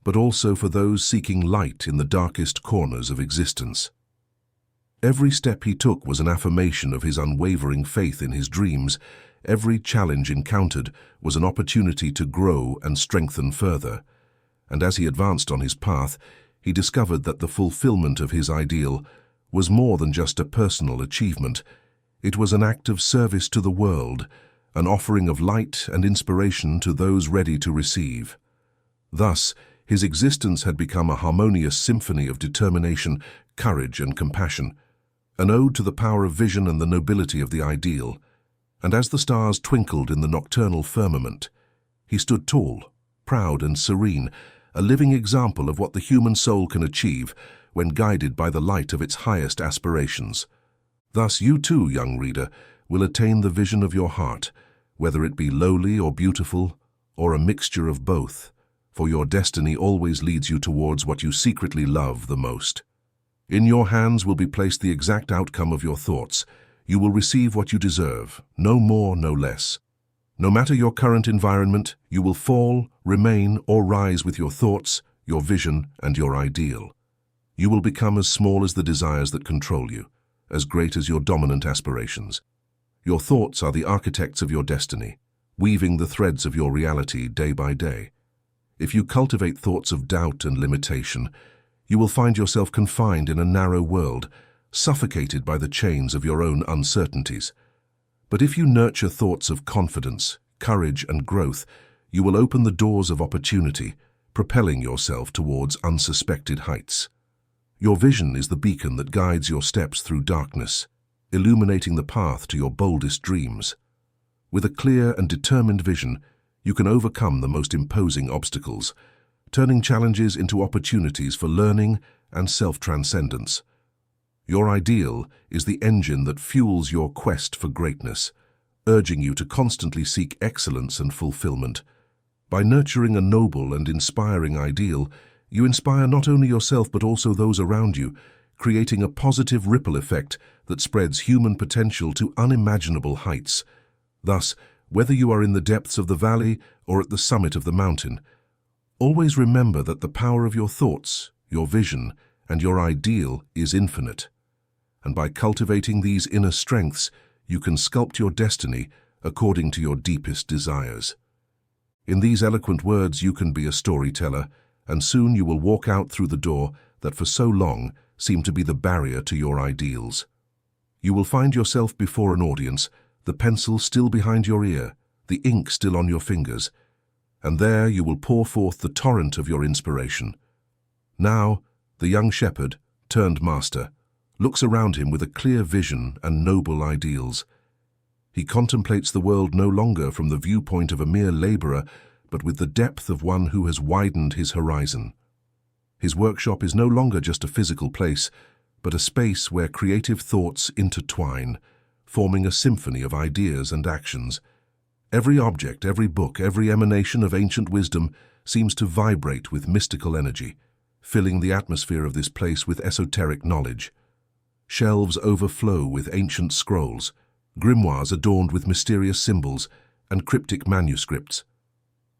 but also for those seeking light in the darkest corners of existence. Every step he took was an affirmation of his unwavering faith in his dreams. Every challenge encountered was an opportunity to grow and strengthen further. And as he advanced on his path, he discovered that the fulfillment of his ideal was more than just a personal achievement. It was an act of service to the world, an offering of light and inspiration to those ready to receive. Thus, his existence had become a harmonious symphony of determination, courage, and compassion, an ode to the power of vision and the nobility of the ideal. And as the stars twinkled in the nocturnal firmament, he stood tall, proud, and serene, a living example of what the human soul can achieve when guided by the light of its highest aspirations. Thus you too, young reader, will attain the vision of your heart, whether it be lowly or beautiful, or a mixture of both, for your destiny always leads you towards what you secretly love the most. In your hands will be placed the exact outcome of your thoughts. You will receive what you deserve, no more, no less. No matter your current environment, you will fall, remain, or rise with your thoughts, your vision, and your ideal. You will become as small as the desires that control you, as great as your dominant aspirations. Your thoughts are the architects of your destiny, weaving the threads of your reality day by day. If you cultivate thoughts of doubt and limitation, you will find yourself confined in a narrow world, suffocated by the chains of your own uncertainties. But if you nurture thoughts of confidence, courage, and growth, you will open the doors of opportunity, propelling yourself towards unsuspected heights. Your vision is the beacon that guides your steps through darkness, illuminating the path to your boldest dreams. With a clear and determined vision, you can overcome the most imposing obstacles, turning challenges into opportunities for learning and self-transcendence. Your ideal is the engine that fuels your quest for greatness, urging you to constantly seek excellence and fulfillment. By nurturing a noble and inspiring ideal, you inspire not only yourself but also those around you, creating a positive ripple effect that spreads human potential to unimaginable heights. Thus, whether you are in the depths of the valley or at the summit of the mountain, always remember that the power of your thoughts, your vision, and your ideal is infinite. And by cultivating these inner strengths, you can sculpt your destiny according to your deepest desires. In these eloquent words, you can be a storyteller, and soon you will walk out through the door that for so long seemed to be the barrier to your ideals. You will find yourself before an audience, the pencil still behind your ear, the ink still on your fingers, and there you will pour forth the torrent of your inspiration. Now, the young shepherd, turned master, looks around him with a clear vision and noble ideals. He contemplates the world no longer from the viewpoint of a mere laborer, but with the depth of one who has widened his horizon. His workshop is no longer just a physical place, but a space where creative thoughts intertwine, forming a symphony of ideas and actions. Every object, every book, every emanation of ancient wisdom seems to vibrate with mystical energy, filling the atmosphere of this place with esoteric knowledge. Shelves overflow with ancient scrolls, grimoires adorned with mysterious symbols, and cryptic manuscripts.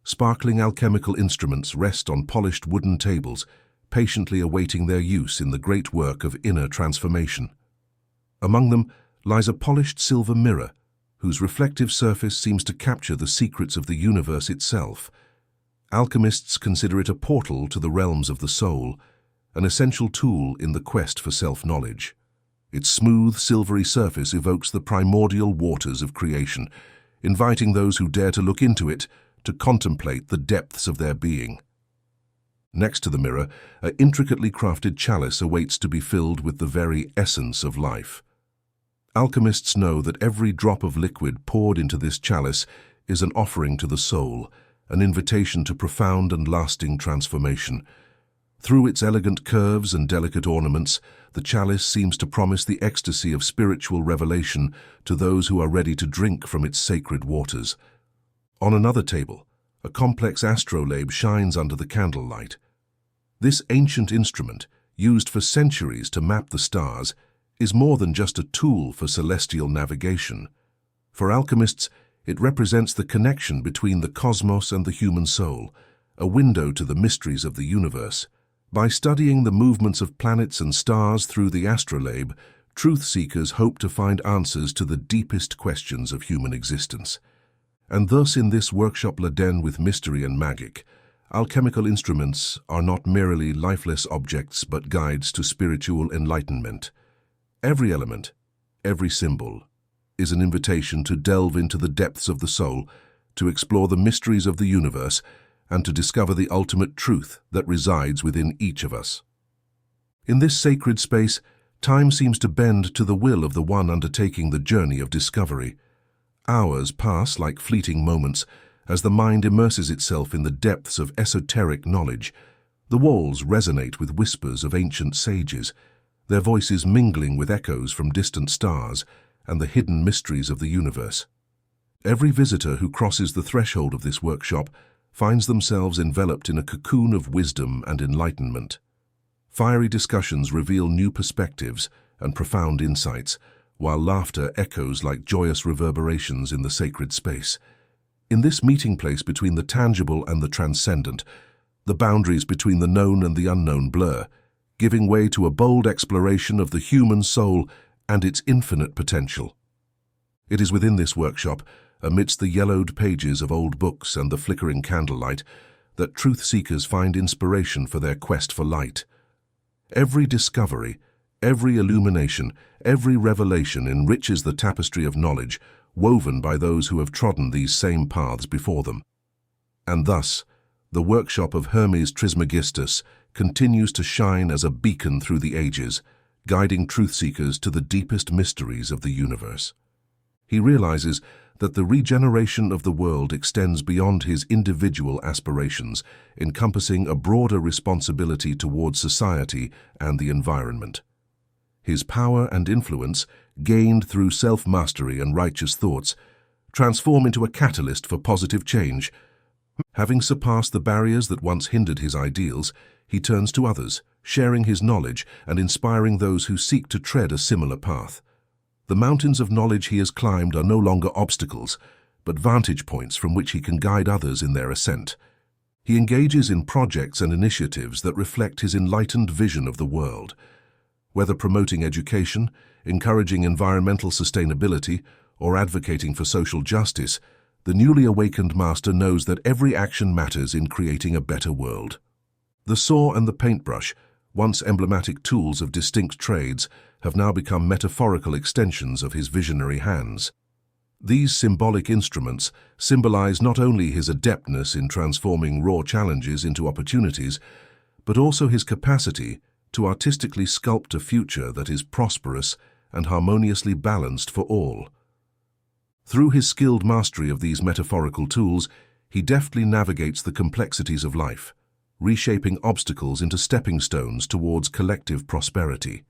Sparkling alchemical instruments rest on polished wooden tables, patiently awaiting their use in the great work of inner transformation. Among them lies a polished silver mirror, whose reflective surface seems to capture the secrets of the universe itself. Alchemists consider it a portal to the realms of the soul, an essential tool in the quest for self-knowledge. Its smooth, silvery surface evokes the primordial waters of creation, inviting those who dare to look into it to contemplate the depths of their being. Next to the mirror, an intricately crafted chalice awaits to be filled with the very essence of life. Alchemists know that every drop of liquid poured into this chalice is an offering to the soul, an invitation to profound and lasting transformation. Through its elegant curves and delicate ornaments, the chalice seems to promise the ecstasy of spiritual revelation to those who are ready to drink from its sacred waters. On another table, a complex astrolabe shines under the candlelight. This ancient instrument, used for centuries to map the stars, is more than just a tool for celestial navigation. For alchemists, it represents the connection between the cosmos and the human soul, a window to the mysteries of the universe. By studying the movements of planets and stars through the astrolabe, truth seekers hope to find answers to the deepest questions of human existence. And thus in this workshop laden with mystery and magic, alchemical instruments are not merely lifeless objects but guides to spiritual enlightenment. Every element, every symbol, is an invitation to delve into the depths of the soul, to explore the mysteries of the universe, and to discover the ultimate truth that resides within each of us. In this sacred space, time seems to bend to the will of the one undertaking the journey of discovery. Hours pass like fleeting moments as the mind immerses itself in the depths of esoteric knowledge. The walls resonate with whispers of ancient sages, their voices mingling with echoes from distant stars and the hidden mysteries of the universe. Every visitor who crosses the threshold of this workshop finds themselves enveloped in a cocoon of wisdom and enlightenment. Fiery discussions reveal new perspectives and profound insights, while laughter echoes like joyous reverberations in the sacred space. In this meeting place between the tangible and the transcendent, the boundaries between the known and the unknown blur, giving way to a bold exploration of the human soul and its infinite potential. It is within this workshop, amidst the yellowed pages of old books and the flickering candlelight, that truth-seekers find inspiration for their quest for light. Every discovery, every illumination, every revelation enriches the tapestry of knowledge woven by those who have trodden these same paths before them. And thus, the workshop of Hermes Trismegistus continues to shine as a beacon through the ages, guiding truth-seekers to the deepest mysteries of the universe. He realizes that the regeneration of the world extends beyond his individual aspirations, encompassing a broader responsibility towards society and the environment. His power and influence, gained through self-mastery and righteous thoughts, transform into a catalyst for positive change. Having surpassed the barriers that once hindered his ideals, he turns to others, sharing his knowledge and inspiring those who seek to tread a similar path. The mountains of knowledge he has climbed are no longer obstacles, but vantage points from which he can guide others in their ascent. He engages in projects and initiatives that reflect his enlightened vision of the world. Whether promoting education, encouraging environmental sustainability, or advocating for social justice, the newly awakened master knows that every action matters in creating a better world. The saw and the paintbrush, once emblematic tools of distinct trades, have now become metaphorical extensions of his visionary hands. These symbolic instruments symbolize not only his adeptness in transforming raw challenges into opportunities, but also his capacity to artistically sculpt a future that is prosperous and harmoniously balanced for all. Through his skilled mastery of these metaphorical tools, he deftly navigates the complexities of life, reshaping obstacles into stepping stones towards collective prosperity.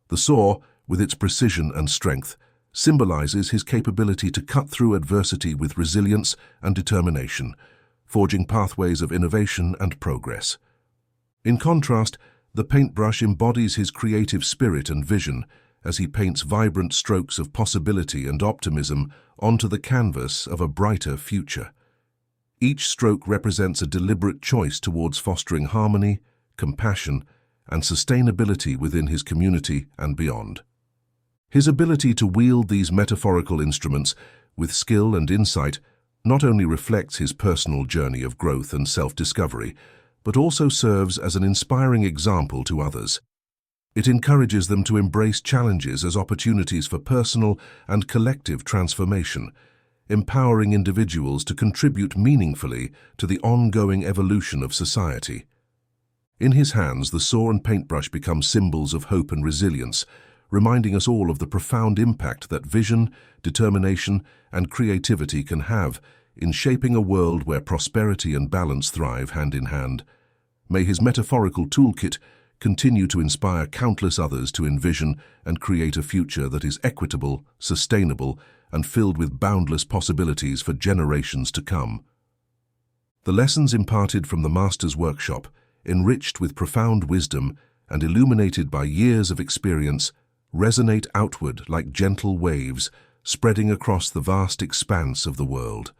The saw, with its precision and strength, symbolizes his capability to cut through adversity with resilience and determination, forging pathways of innovation and progress. In contrast, the paintbrush embodies his creative spirit and vision as he paints vibrant strokes of possibility and optimism onto the canvas of a brighter future. Each stroke represents a deliberate choice towards fostering harmony, compassion, and sustainability within his community and beyond. His ability to wield these metaphorical instruments with skill and insight not only reflects his personal journey of growth and self-discovery, but also serves as an inspiring example to others. It encourages them to embrace challenges as opportunities for personal and collective transformation, empowering individuals to contribute meaningfully to the ongoing evolution of society. In his hands, the saw and paintbrush become symbols of hope and resilience, reminding us all of the profound impact that vision, determination, and creativity can have in shaping a world where prosperity and balance thrive hand in hand. May his metaphorical toolkit continue to inspire countless others to envision and create a future that is equitable, sustainable, and filled with boundless possibilities for generations to come. The lessons imparted from the Master's workshop, enriched with profound wisdom and illuminated by years of experience, resonate outward like gentle waves spreading across the vast expanse of the world.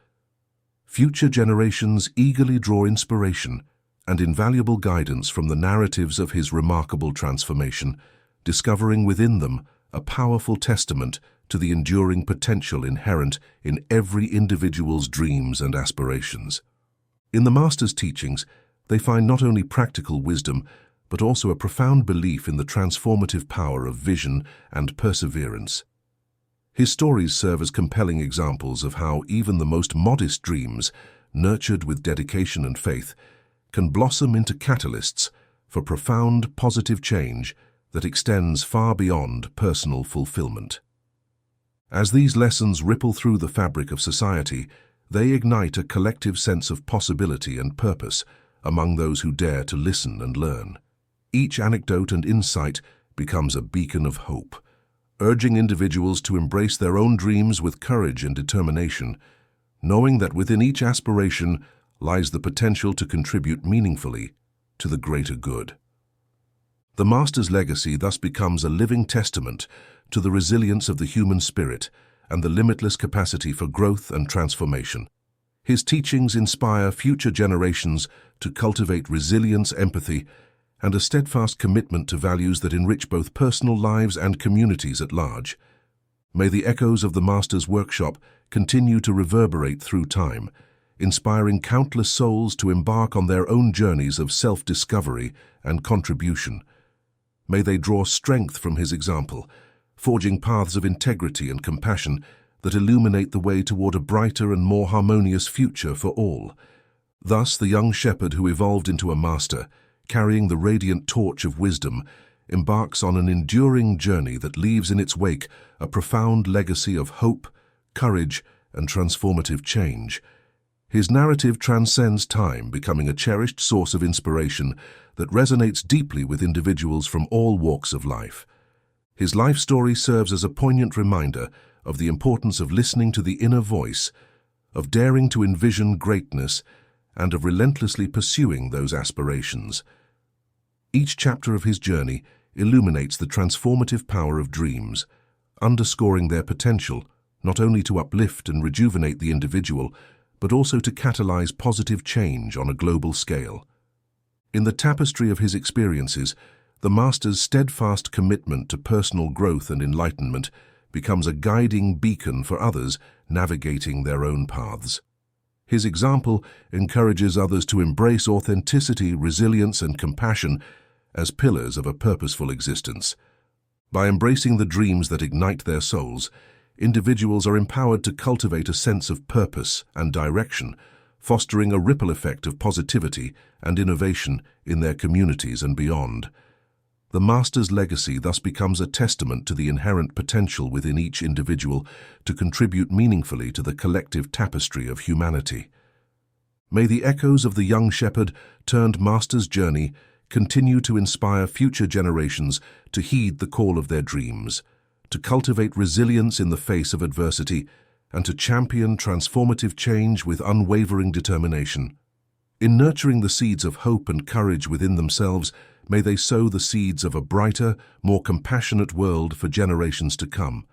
Future generations eagerly draw inspiration and invaluable guidance from the narratives of his remarkable transformation, discovering within them a powerful testament to the enduring potential inherent in every individual's dreams and aspirations. In the Master's teachings, they find not only practical wisdom, but also a profound belief in the transformative power of vision and perseverance. His stories serve as compelling examples of how even the most modest dreams, nurtured with dedication and faith, can blossom into catalysts for profound positive change that extends far beyond personal fulfillment. As these lessons ripple through the fabric of society, they ignite a collective sense of possibility and purpose among those who dare to listen and learn. Each anecdote and insight becomes a beacon of hope, urging individuals to embrace their own dreams with courage and determination, knowing that within each aspiration lies the potential to contribute meaningfully to the greater good. The Master's legacy thus becomes a living testament to the resilience of the human spirit and the limitless capacity for growth and transformation. His teachings inspire future generations to cultivate resilience, empathy, and a steadfast commitment to values that enrich both personal lives and communities at large. May the echoes of the Master's workshop continue to reverberate through time, inspiring countless souls to embark on their own journeys of self-discovery and contribution. May they draw strength from his example, forging paths of integrity and compassion that illuminate the way toward a brighter and more harmonious future for all. Thus, the young shepherd who evolved into a master, carrying the radiant torch of wisdom, embarks on an enduring journey that leaves in its wake a profound legacy of hope, courage, and transformative change. His narrative transcends time, becoming a cherished source of inspiration that resonates deeply with individuals from all walks of life. His life story serves as a poignant reminder of the importance of listening to the inner voice, of daring to envision greatness, and of relentlessly pursuing those aspirations. Each chapter of his journey illuminates the transformative power of dreams, underscoring their potential not only to uplift and rejuvenate the individual, but also to catalyze positive change on a global scale. In the tapestry of his experiences, the Master's steadfast commitment to personal growth and enlightenment becomes a guiding beacon for others navigating their own paths. His example encourages others to embrace authenticity, resilience, and compassion as pillars of a purposeful existence. By embracing the dreams that ignite their souls, individuals are empowered to cultivate a sense of purpose and direction, fostering a ripple effect of positivity and innovation in their communities and beyond. The Master's legacy thus becomes a testament to the inherent potential within each individual to contribute meaningfully to the collective tapestry of humanity. May the echoes of the young shepherd turned Master's journey continue to inspire future generations to heed the call of their dreams, to cultivate resilience in the face of adversity, and to champion transformative change with unwavering determination. In nurturing the seeds of hope and courage within themselves, may they sow the seeds of a brighter, more compassionate world for generations to come.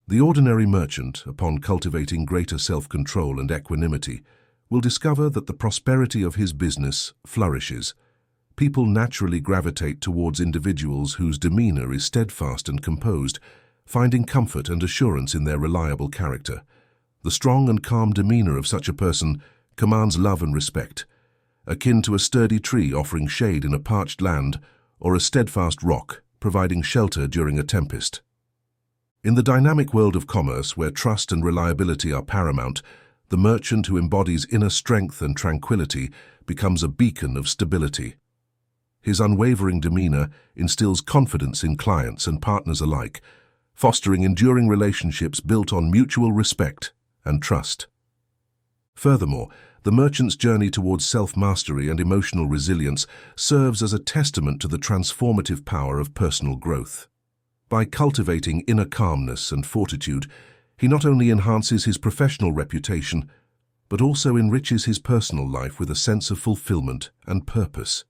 The ordinary merchant, upon cultivating greater self-control and equanimity, will discover that the prosperity of his business flourishes. People naturally gravitate towards individuals whose demeanor is steadfast and composed, finding comfort and assurance in their reliable character. The strong and calm demeanor of such a person commands love and respect, akin to a sturdy tree offering shade in a parched land or a steadfast rock providing shelter during a tempest. In the dynamic world of commerce, where trust and reliability are paramount, the merchant who embodies inner strength and tranquility becomes a beacon of stability. His unwavering demeanor instills confidence in clients and partners alike, fostering enduring relationships built on mutual respect and trust. Furthermore, the merchant's journey towards self-mastery and emotional resilience serves as a testament to the transformative power of personal growth. By cultivating inner calmness and fortitude, he not only enhances his professional reputation, but also enriches his personal life with a sense of fulfillment and purpose.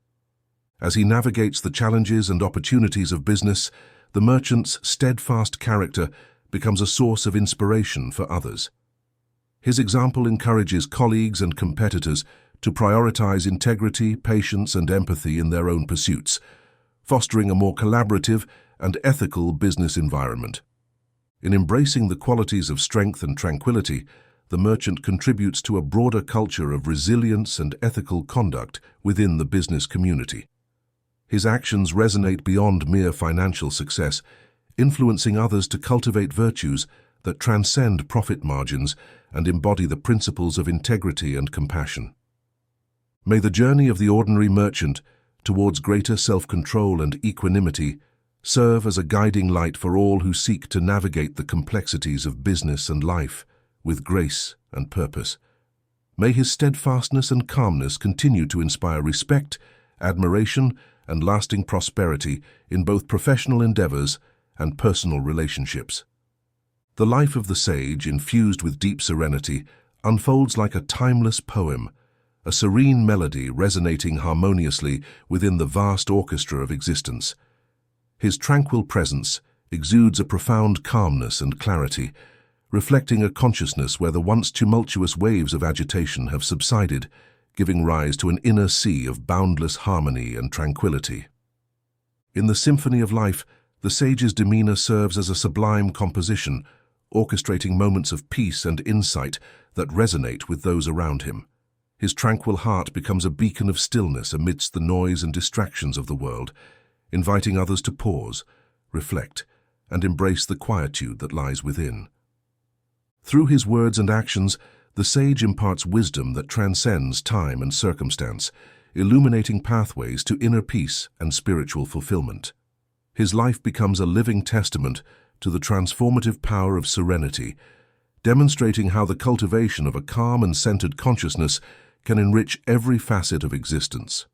As he navigates the challenges and opportunities of business, the merchant's steadfast character becomes a source of inspiration for others. His example encourages colleagues and competitors to prioritize integrity, patience, and empathy in their own pursuits, fostering a more collaborative and ethical business environment. In embracing the qualities of strength and tranquility, the merchant contributes to a broader culture of resilience and ethical conduct within the business community. His actions resonate beyond mere financial success, influencing others to cultivate virtues that transcend profit margins and embody the principles of integrity and compassion. May the journey of the ordinary merchant towards greater self-control and equanimity serve as a guiding light for all who seek to navigate the complexities of business and life with grace and purpose. May his steadfastness and calmness continue to inspire respect, admiration, and lasting prosperity in both professional endeavors and personal relationships. The life of the sage, infused with deep serenity, unfolds like a timeless poem, a serene melody resonating harmoniously within the vast orchestra of existence. His tranquil presence exudes a profound calmness and clarity, reflecting a consciousness where the once tumultuous waves of agitation have subsided, giving rise to an inner sea of boundless harmony and tranquility. In the symphony of life, the sage's demeanor serves as a sublime composition, orchestrating moments of peace and insight that resonate with those around him. His tranquil heart becomes a beacon of stillness amidst the noise and distractions of the world, inviting others to pause, reflect, and embrace the quietude that lies within. Through his words and actions, the sage imparts wisdom that transcends time and circumstance, illuminating pathways to inner peace and spiritual fulfillment. His life becomes a living testament to the transformative power of serenity, demonstrating how the cultivation of a calm and centered consciousness can enrich every facet of existence.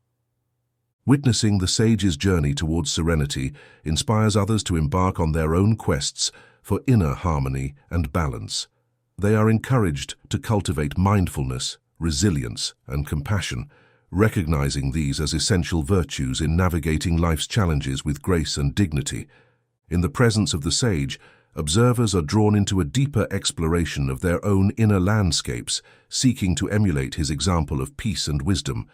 Witnessing the sage's journey towards serenity inspires others to embark on their own quests for inner harmony and balance. They are encouraged to cultivate mindfulness, resilience, and compassion, recognizing these as essential virtues in navigating life's challenges with grace and dignity. In the presence of the sage, observers are drawn into a deeper exploration of their own inner landscapes, seeking to emulate his example of peace and wisdom.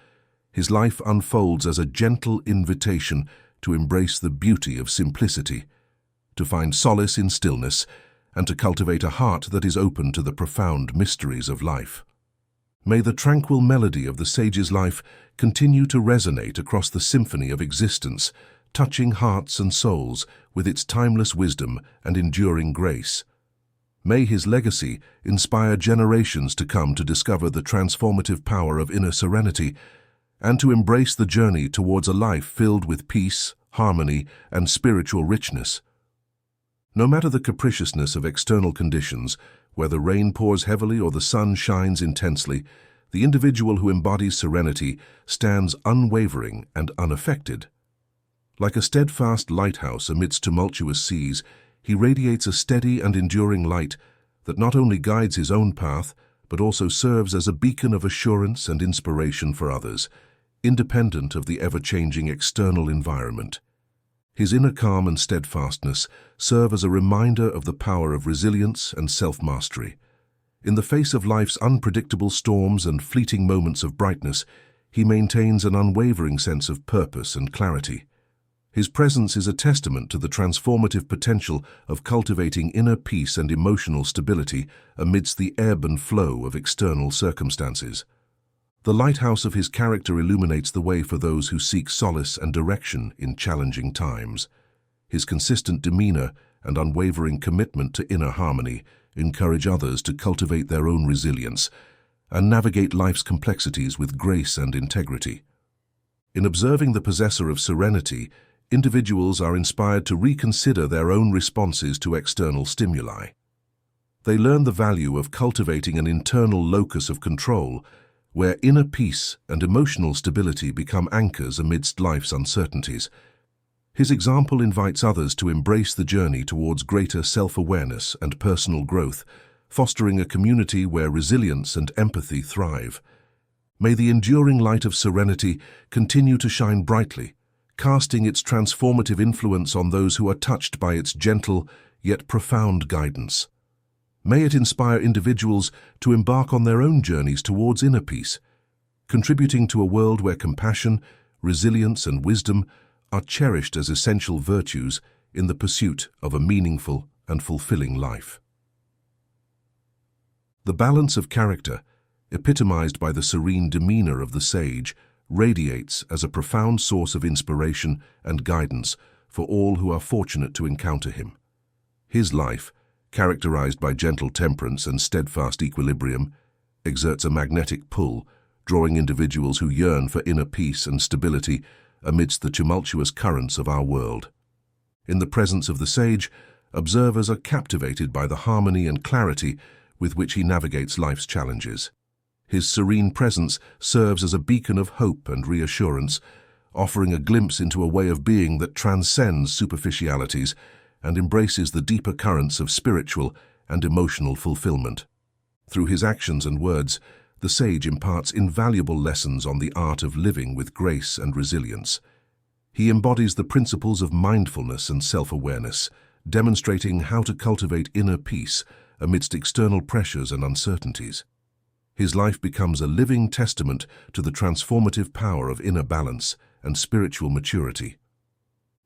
His life unfolds as a gentle invitation to embrace the beauty of simplicity, to find solace in stillness, and to cultivate a heart that is open to the profound mysteries of life. May the tranquil melody of the sage's life continue to resonate across the symphony of existence, touching hearts and souls with its timeless wisdom and enduring grace. May his legacy inspire generations to come to discover the transformative power of inner serenity and to embrace the journey towards a life filled with peace, harmony, and spiritual richness. No matter the capriciousness of external conditions, whether rain pours heavily or the sun shines intensely, the individual who embodies serenity stands unwavering and unaffected. Like a steadfast lighthouse amidst tumultuous seas, he radiates a steady and enduring light that not only guides his own path, but also serves as a beacon of assurance and inspiration for others, independent of the ever-changing external environment. His inner calm and steadfastness serve as a reminder of the power of resilience and self-mastery. In the face of life's unpredictable storms and fleeting moments of brightness, he maintains an unwavering sense of purpose and clarity. His presence is a testament to the transformative potential of cultivating inner peace and emotional stability amidst the ebb and flow of external circumstances. The lighthouse of his character illuminates the way for those who seek solace and direction in challenging times. His consistent demeanor and unwavering commitment to inner harmony encourage others to cultivate their own resilience and navigate life's complexities with grace and integrity. In observing the possessor of serenity, individuals are inspired to reconsider their own responses to external stimuli. They learn the value of cultivating an internal locus of control where inner peace and emotional stability become anchors amidst life's uncertainties. His example invites others to embrace the journey towards greater self-awareness and personal growth, fostering a community where resilience and empathy thrive. May the enduring light of serenity continue to shine brightly, casting its transformative influence on those who are touched by its gentle yet profound guidance. May it inspire individuals to embark on their own journeys towards inner peace, contributing to a world where compassion, resilience, and wisdom are cherished as essential virtues in the pursuit of a meaningful and fulfilling life. The balance of character, epitomized by the serene demeanor of the sage, radiates as a profound source of inspiration and guidance for all who are fortunate to encounter him. His life, characterized by gentle temperance and steadfast equilibrium, exerts a magnetic pull, drawing individuals who yearn for inner peace and stability amidst the tumultuous currents of our world. In the presence of the sage, observers are captivated by the harmony and clarity with which he navigates life's challenges. His serene presence serves as a beacon of hope and reassurance, offering a glimpse into a way of being that transcends superficialities and embraces the deeper currents of spiritual and emotional fulfillment. Through his actions and words, the sage imparts invaluable lessons on the art of living with grace and resilience. He embodies the principles of mindfulness and self-awareness, demonstrating how to cultivate inner peace amidst external pressures and uncertainties. His life becomes a living testament to the transformative power of inner balance and spiritual maturity.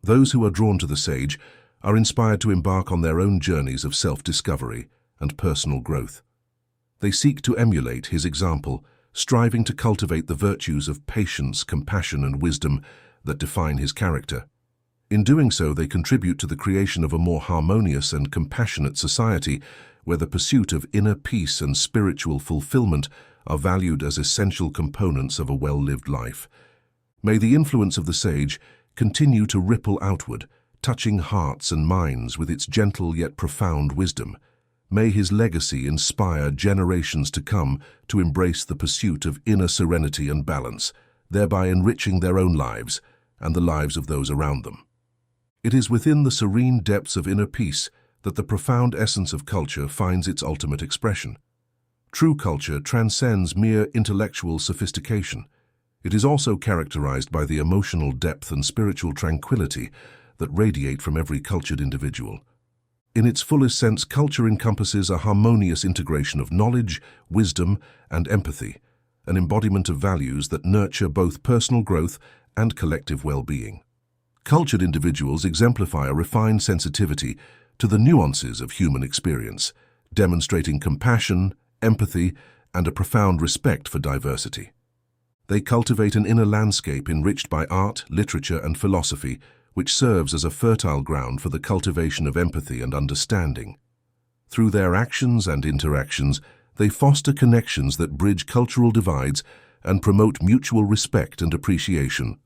Those who are drawn to the sage are inspired to embark on their own journeys of self-discovery and personal growth. They seek to emulate his example, striving to cultivate the virtues of patience, compassion, and wisdom that define his character. In doing so, they contribute to the creation of a more harmonious and compassionate society where the pursuit of inner peace and spiritual fulfillment are valued as essential components of a well-lived life. May the influence of the sage continue to ripple outward, touching hearts and minds with its gentle yet profound wisdom. May his legacy inspire generations to come to embrace the pursuit of inner serenity and balance, thereby enriching their own lives and the lives of those around them. It is within the serene depths of inner peace that the profound essence of culture finds its ultimate expression. True culture transcends mere intellectual sophistication. It is also characterized by the emotional depth and spiritual tranquility that radiate from every cultured individual. In its fullest sense, culture encompasses a harmonious integration of knowledge, wisdom, and empathy, an embodiment of values that nurture both personal growth and collective well-being. Cultured individuals exemplify a refined sensitivity to the nuances of human experience, demonstrating compassion, empathy, and a profound respect for diversity. They cultivate an inner landscape enriched by art, literature, and philosophy, which serves as a fertile ground for the cultivation of empathy and understanding. Through their actions and interactions, they foster connections that bridge cultural divides and promote mutual respect and appreciation.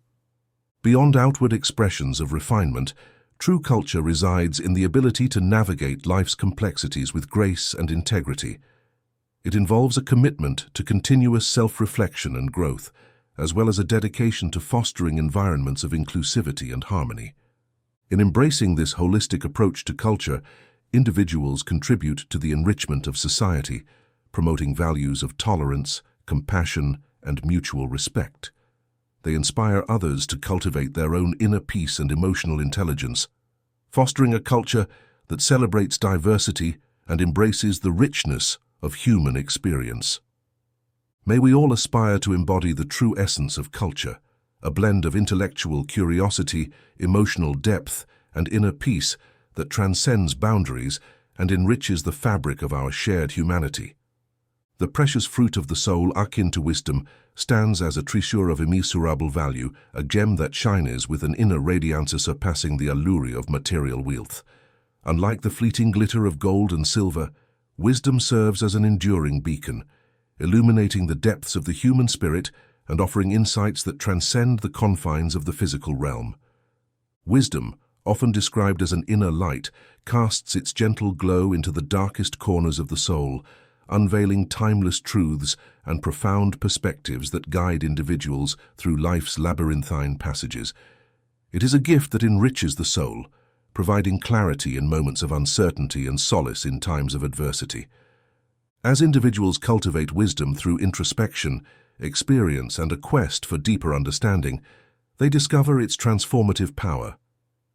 Beyond outward expressions of refinement, true culture resides in the ability to navigate life's complexities with grace and integrity. It involves a commitment to continuous self-reflection and growth, as well as a dedication to fostering environments of inclusivity and harmony. In embracing this holistic approach to culture, individuals contribute to the enrichment of society, promoting values of tolerance, compassion, and mutual respect. They inspire others to cultivate their own inner peace and emotional intelligence, fostering a culture that celebrates diversity and embraces the richness of human experience. May we all aspire to embody the true essence of culture, a blend of intellectual curiosity, emotional depth, and inner peace that transcends boundaries and enriches the fabric of our shared humanity. The precious fruit of the soul, akin to wisdom, stands as a treasure of immeasurable value, a gem that shines with an inner radiance surpassing the allure of material wealth. Unlike the fleeting glitter of gold and silver, wisdom serves as an enduring beacon, illuminating the depths of the human spirit and offering insights that transcend the confines of the physical realm. Wisdom, often described as an inner light, casts its gentle glow into the darkest corners of the soul, unveiling timeless truths and profound perspectives that guide individuals through life's labyrinthine passages. It is a gift that enriches the soul, providing clarity in moments of uncertainty and solace in times of adversity. As individuals cultivate wisdom through introspection, experience, and a quest for deeper understanding, they discover its transformative power.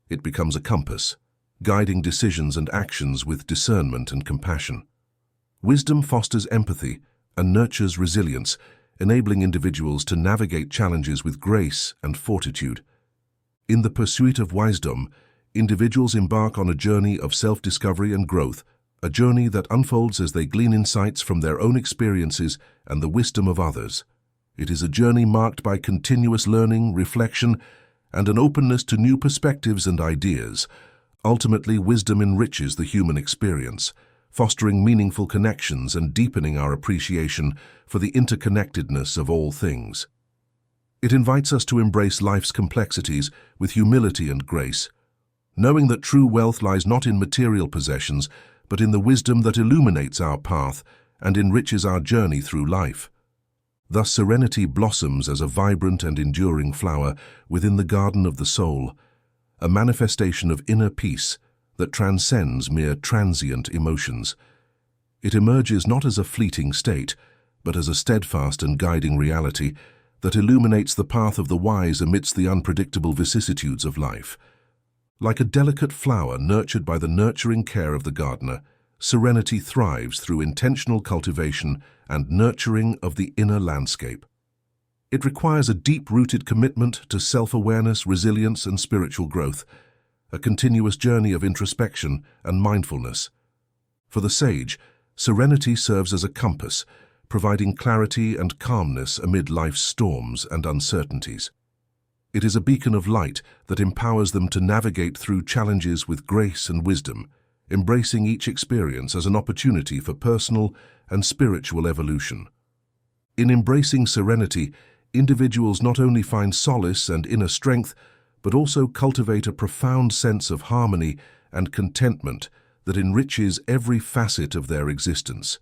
It becomes a compass, guiding decisions and actions with discernment and compassion. Wisdom fosters empathy and nurtures resilience, enabling individuals to navigate challenges with grace and fortitude. In the pursuit of wisdom, individuals embark on a journey of self-discovery and growth, a journey that unfolds as they glean insights from their own experiences and the wisdom of others. It is a journey marked by continuous learning, reflection, and an openness to new perspectives and ideas. Ultimately, wisdom enriches the human experience, fostering meaningful connections and deepening our appreciation for the interconnectedness of all things. It invites us to embrace life's complexities with humility and grace, knowing that true wealth lies not in material possessions, but in the wisdom that illuminates our path and enriches our journey through life. Thus, serenity blossoms as a vibrant and enduring flower within the garden of the soul, a manifestation of inner peace that transcends mere transient emotions. It emerges not as a fleeting state, but as a steadfast and guiding reality that illuminates the path of the wise amidst the unpredictable vicissitudes of life. Like a delicate flower nurtured by the nurturing care of the gardener, serenity thrives through intentional cultivation and nurturing of the inner landscape. It requires a deep-rooted commitment to self-awareness, resilience, and spiritual growth, a continuous journey of introspection and mindfulness. For the sage, serenity serves as a compass, providing clarity and calmness amid life's storms and uncertainties. It is a beacon of light that empowers them to navigate through challenges with grace and wisdom, embracing each experience as an opportunity for personal and spiritual evolution. In embracing serenity, individuals not only find solace and inner strength, but also cultivate a profound sense of harmony and contentment that enriches every facet of their existence.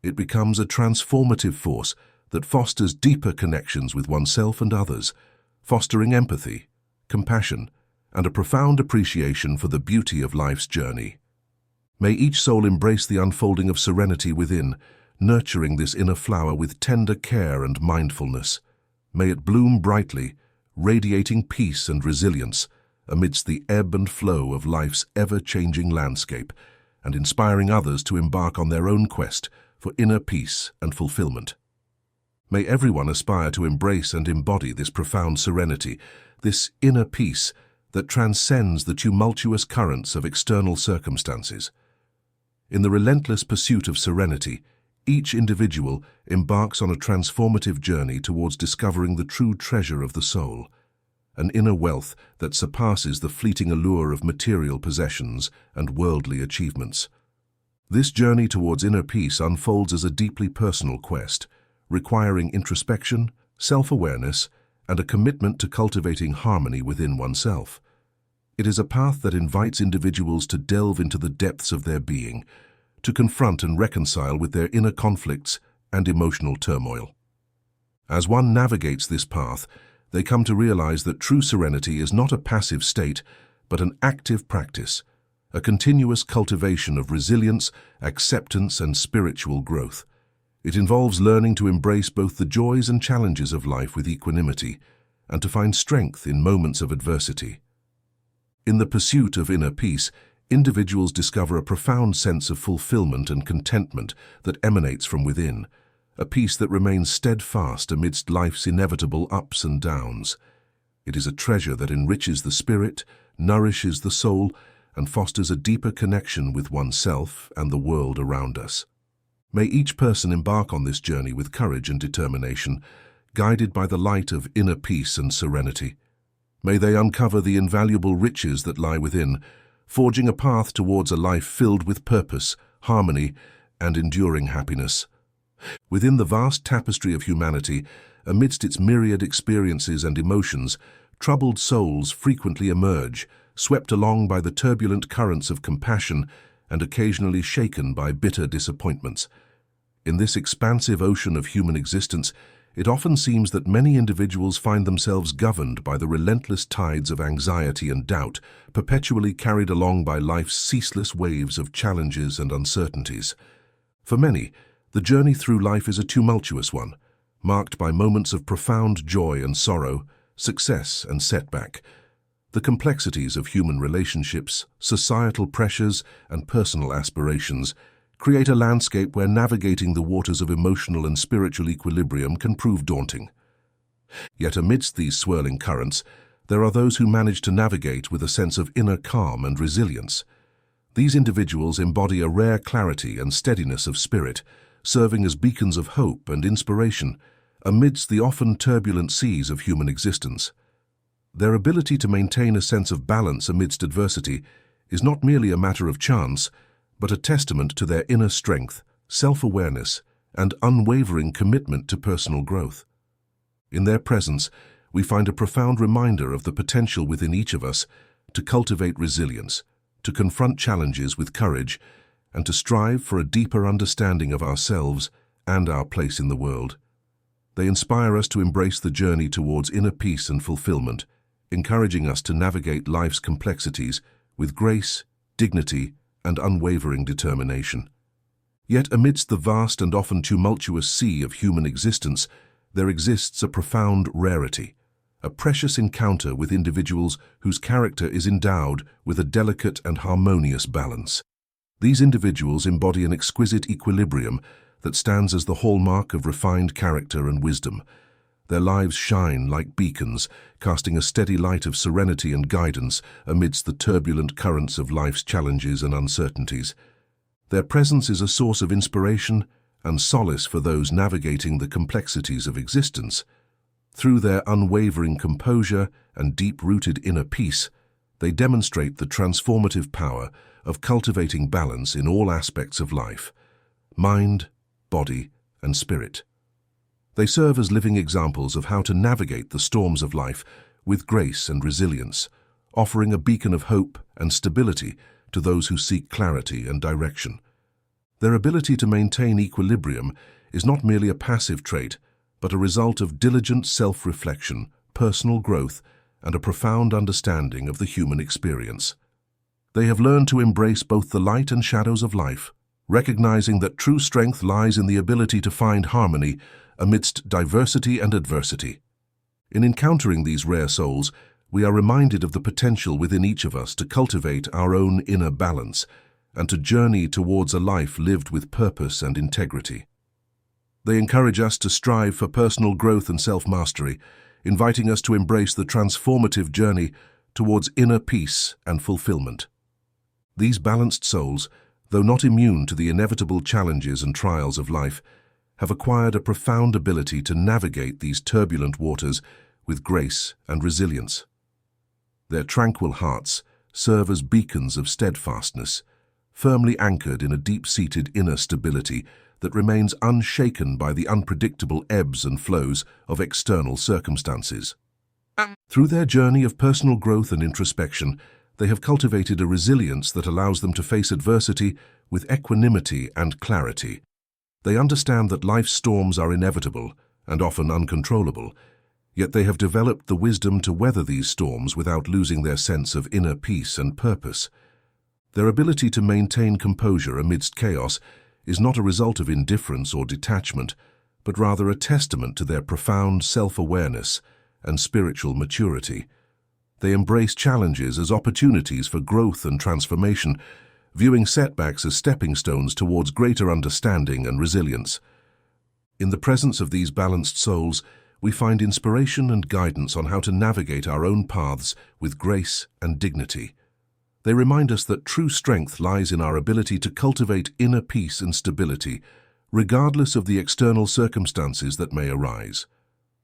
It becomes a transformative force that fosters deeper connections with oneself and others, fostering empathy, compassion, and a profound appreciation for the beauty of life's journey. May each soul embrace the unfolding of serenity within, nurturing this inner flower with tender care and mindfulness. May it bloom brightly, radiating peace and resilience amidst the ebb and flow of life's ever-changing landscape, and inspiring others to embark on their own quest for inner peace and fulfillment. May everyone aspire to embrace and embody this profound serenity, this inner peace that transcends the tumultuous currents of external circumstances. In the relentless pursuit of serenity, each individual embarks on a transformative journey towards discovering the true treasure of the soul, an inner wealth that surpasses the fleeting allure of material possessions and worldly achievements. This journey towards inner peace unfolds as a deeply personal quest, requiring introspection, self-awareness, and a commitment to cultivating harmony within oneself. It is a path that invites individuals to delve into the depths of their being, to confront and reconcile with their inner conflicts and emotional turmoil. As one navigates this path, they come to realize that true serenity is not a passive state, but an active practice, a continuous cultivation of resilience, acceptance, and spiritual growth. It involves learning to embrace both the joys and challenges of life with equanimity, and to find strength in moments of adversity. In the pursuit of inner peace, individuals discover a profound sense of fulfillment and contentment that emanates from within, a peace that remains steadfast amidst life's inevitable ups and downs. It is a treasure that enriches the spirit, nourishes the soul, and fosters a deeper connection with oneself and the world around us. May each person embark on this journey with courage and determination, guided by the light of inner peace and serenity. May they uncover the invaluable riches that lie within, forging a path towards a life filled with purpose, harmony, and enduring happiness. Within the vast tapestry of humanity, amidst its myriad experiences and emotions, troubled souls frequently emerge, swept along by the turbulent currents of compassion and occasionally shaken by bitter disappointments. In this expansive ocean of human existence, it often seems that many individuals find themselves governed by the relentless tides of anxiety and doubt, perpetually carried along by life's ceaseless waves of challenges and uncertainties. For many, the journey through life is a tumultuous one, marked by moments of profound joy and sorrow, success and setback. The complexities of human relationships, societal pressures, and personal aspirations create a landscape where navigating the waters of emotional and spiritual equilibrium can prove daunting. Yet amidst these swirling currents, there are those who manage to navigate with a sense of inner calm and resilience. These individuals embody a rare clarity and steadiness of spirit, serving as beacons of hope and inspiration amidst the often turbulent seas of human existence. Their ability to maintain a sense of balance amidst adversity is not merely a matter of chance, but a testament to their inner strength, self-awareness, and unwavering commitment to personal growth. In their presence, we find a profound reminder of the potential within each of us to cultivate resilience, to confront challenges with courage, and to strive for a deeper understanding of ourselves and our place in the world. They inspire us to embrace the journey towards inner peace and fulfillment, encouraging us to navigate life's complexities with grace, dignity, and unwavering determination. Yet amidst the vast and often tumultuous sea of human existence, there exists a profound rarity, a precious encounter with individuals whose character is endowed with a delicate and harmonious balance. These individuals embody an exquisite equilibrium that stands as the hallmark of refined character and wisdom, Their lives shine like beacons, casting a steady light of serenity and guidance amidst the turbulent currents of life's challenges and uncertainties. Their presence is a source of inspiration and solace for those navigating the complexities of existence. Through their unwavering composure and deep-rooted inner peace, they demonstrate the transformative power of cultivating balance in all aspects of life: mind, body, and spirit. They serve as living examples of how to navigate the storms of life with grace and resilience, offering a beacon of hope and stability to those who seek clarity and direction. Their ability to maintain equilibrium is not merely a passive trait, but a result of diligent self-reflection, personal growth, and a profound understanding of the human experience. They have learned to embrace both the light and shadows of life, recognizing that true strength lies in the ability to find harmony amidst diversity and adversity. In encountering these rare souls, we are reminded of the potential within each of us to cultivate our own inner balance and to journey towards a life lived with purpose and integrity. They encourage us to strive for personal growth and self-mastery, inviting us to embrace the transformative journey towards inner peace and fulfillment. These balanced souls, though not immune to the inevitable challenges and trials of life, have acquired a profound ability to navigate these turbulent waters with grace and resilience. Their tranquil hearts serve as beacons of steadfastness, firmly anchored in a deep-seated inner stability that remains unshaken by the unpredictable ebbs and flows of external circumstances. Through their journey of personal growth and introspection, they have cultivated a resilience that allows them to face adversity with equanimity and clarity. They understand that life's storms are inevitable and often uncontrollable, yet they have developed the wisdom to weather these storms without losing their sense of inner peace and purpose. Their ability to maintain composure amidst chaos is not a result of indifference or detachment, but rather a testament to their profound self-awareness and spiritual maturity. They embrace challenges as opportunities for growth and transformation, viewing setbacks as stepping stones towards greater understanding and resilience. In the presence of these balanced souls, we find inspiration and guidance on how to navigate our own paths with grace and dignity. They remind us that true strength lies in our ability to cultivate inner peace and stability, regardless of the external circumstances that may arise.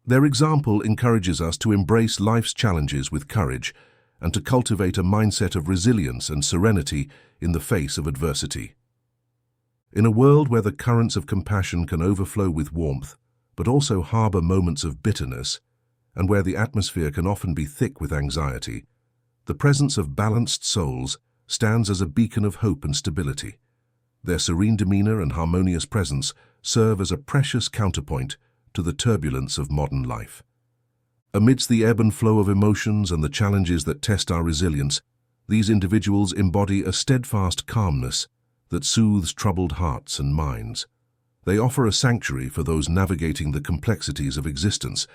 Their example encourages us to embrace life's challenges with courage and to cultivate a mindset of resilience and serenity in the face of adversity. In a world where the currents of compassion can overflow with warmth, but also harbor moments of bitterness, and where the atmosphere can often be thick with anxiety, the presence of balanced souls stands as a beacon of hope and stability. Their serene demeanor and harmonious presence serve as a precious counterpoint to the turbulence of modern life. Amidst the ebb and flow of emotions and the challenges that test our resilience, these individuals embody a steadfast calmness that soothes troubled hearts and minds. They offer a sanctuary for those navigating the complexities of existence,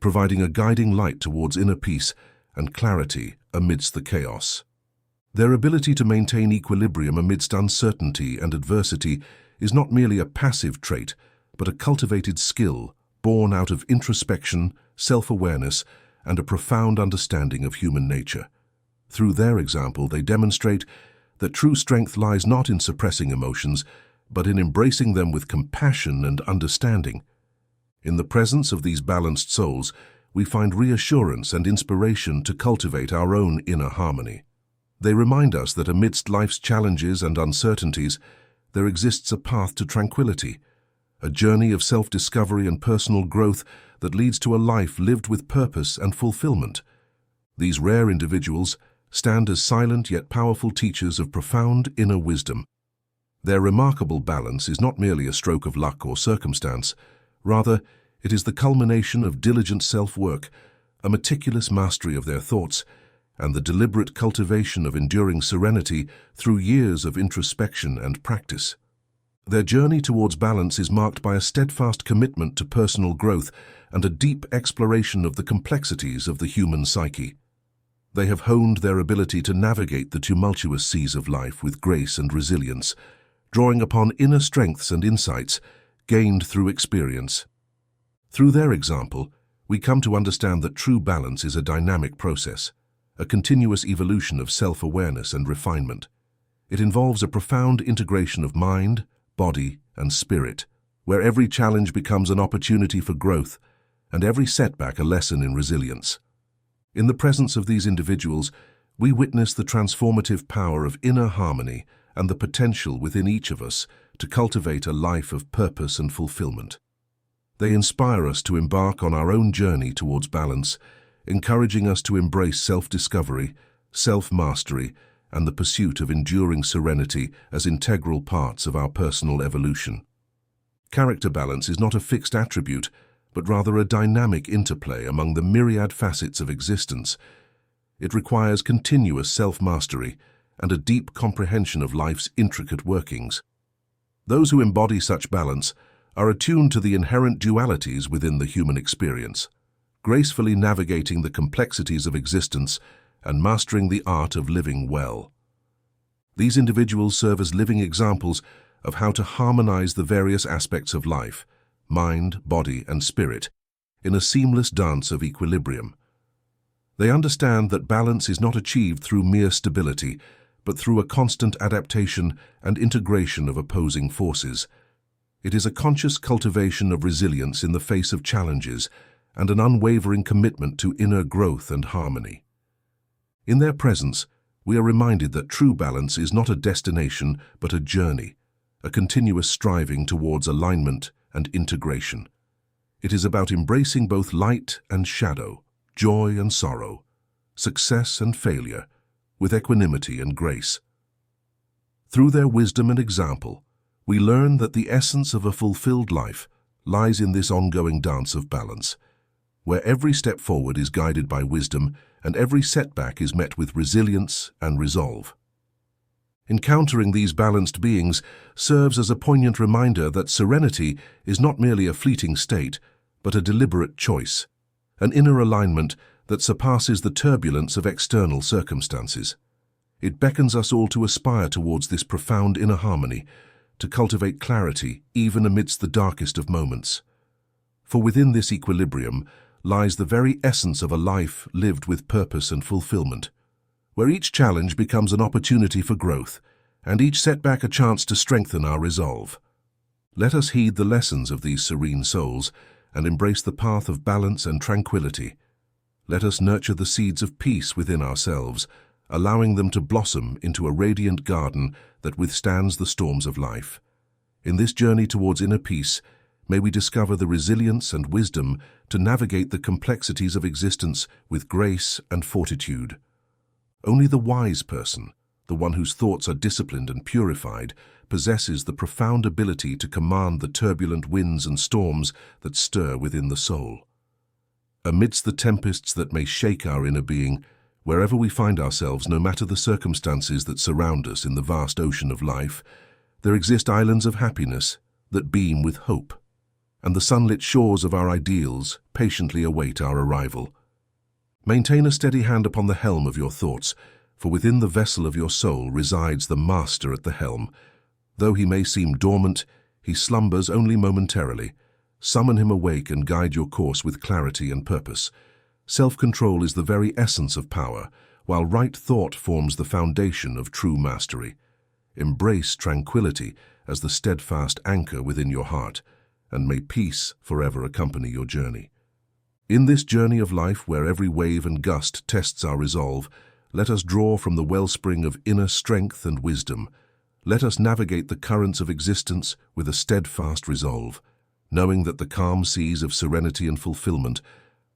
providing a guiding light towards inner peace and clarity amidst the chaos. Their ability to maintain equilibrium amidst uncertainty and adversity is not merely a passive trait, but a cultivated skill born out of introspection, self-awareness, and a profound understanding of human nature. Through their example, they demonstrate that true strength lies not in suppressing emotions, but in embracing them with compassion and understanding. In the presence of these balanced souls, we find reassurance and inspiration to cultivate our own inner harmony. They remind us that amidst life's challenges and uncertainties, there exists a path to tranquility, a journey of self-discovery and personal growth that leads to a life lived with purpose and fulfillment. These rare individuals stand as silent yet powerful teachers of profound inner wisdom. Their remarkable balance is not merely a stroke of luck or circumstance, rather, it is the culmination of diligent self-work, a meticulous mastery of their thoughts, and the deliberate cultivation of enduring serenity through years of introspection and practice. Their journey towards balance is marked by a steadfast commitment to personal growth and a deep exploration of the complexities of the human psyche. They have honed their ability to navigate the tumultuous seas of life with grace and resilience, drawing upon inner strengths and insights gained through experience. Through their example, we come to understand that true balance is a dynamic process, a continuous evolution of self-awareness and refinement. It involves a profound integration of mind, body, and spirit, where every challenge becomes an opportunity for growth and every setback a lesson in resilience. In the presence of these individuals, we witness the transformative power of inner harmony and the potential within each of us to cultivate a life of purpose and fulfillment. They inspire us to embark on our own journey towards balance, encouraging us to embrace self-discovery, self-mastery, and the pursuit of enduring serenity as integral parts of our personal evolution. Character balance is not a fixed attribute, but rather a dynamic interplay among the myriad facets of existence. It requires continuous self-mastery and a deep comprehension of life's intricate workings. Those who embody such balance are attuned to the inherent dualities within the human experience, gracefully navigating the complexities of existence and mastering the art of living well. These individuals serve as living examples of how to harmonize the various aspects of life, mind, body, and spirit, in a seamless dance of equilibrium. They understand that balance is not achieved through mere stability, but through a constant adaptation and integration of opposing forces. It is a conscious cultivation of resilience in the face of challenges and an unwavering commitment to inner growth and harmony. In their presence, we are reminded that true balance is not a destination but a journey, a continuous striving towards alignment and integration. It is about embracing both light and shadow, joy and sorrow, success and failure, with equanimity and grace. Through their wisdom and example, we learn that the essence of a fulfilled life lies in this ongoing dance of balance, where every step forward is guided by wisdom and every setback is met with resilience and resolve. Encountering these balanced beings serves as a poignant reminder that serenity is not merely a fleeting state, but a deliberate choice, an inner alignment that surpasses the turbulence of external circumstances. It beckons us all to aspire towards this profound inner harmony, to cultivate clarity even amidst the darkest of moments. For within this equilibrium lies the very essence of a life lived with purpose and fulfillment, where each challenge becomes an opportunity for growth, and each setback a chance to strengthen our resolve. Let us heed the lessons of these serene souls and embrace the path of balance and tranquility. Let us nurture the seeds of peace within ourselves, allowing them to blossom into a radiant garden that withstands the storms of life. In this journey towards inner peace, may we discover the resilience and wisdom to navigate the complexities of existence with grace and fortitude. Only the wise person, the one whose thoughts are disciplined and purified, possesses the profound ability to command the turbulent winds and storms that stir within the soul. Amidst the tempests that may shake our inner being, wherever we find ourselves, no matter the circumstances that surround us in the vast ocean of life, there exist islands of happiness that beam with hope, and the sunlit shores of our ideals patiently await our arrival. Maintain a steady hand upon the helm of your thoughts, for within the vessel of your soul resides the master at the helm. Though he may seem dormant, he slumbers only momentarily. Summon him awake and guide your course with clarity and purpose. Self-control is the very essence of power, while right thought forms the foundation of true mastery. Embrace tranquility as the steadfast anchor within your heart, and may peace forever accompany your journey. In this journey of life where every wave and gust tests our resolve, let us draw from the wellspring of inner strength and wisdom. Let us navigate the currents of existence with a steadfast resolve, knowing that the calm seas of serenity and fulfillment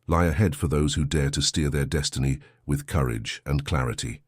lie ahead for those who dare to steer their destiny with courage and clarity.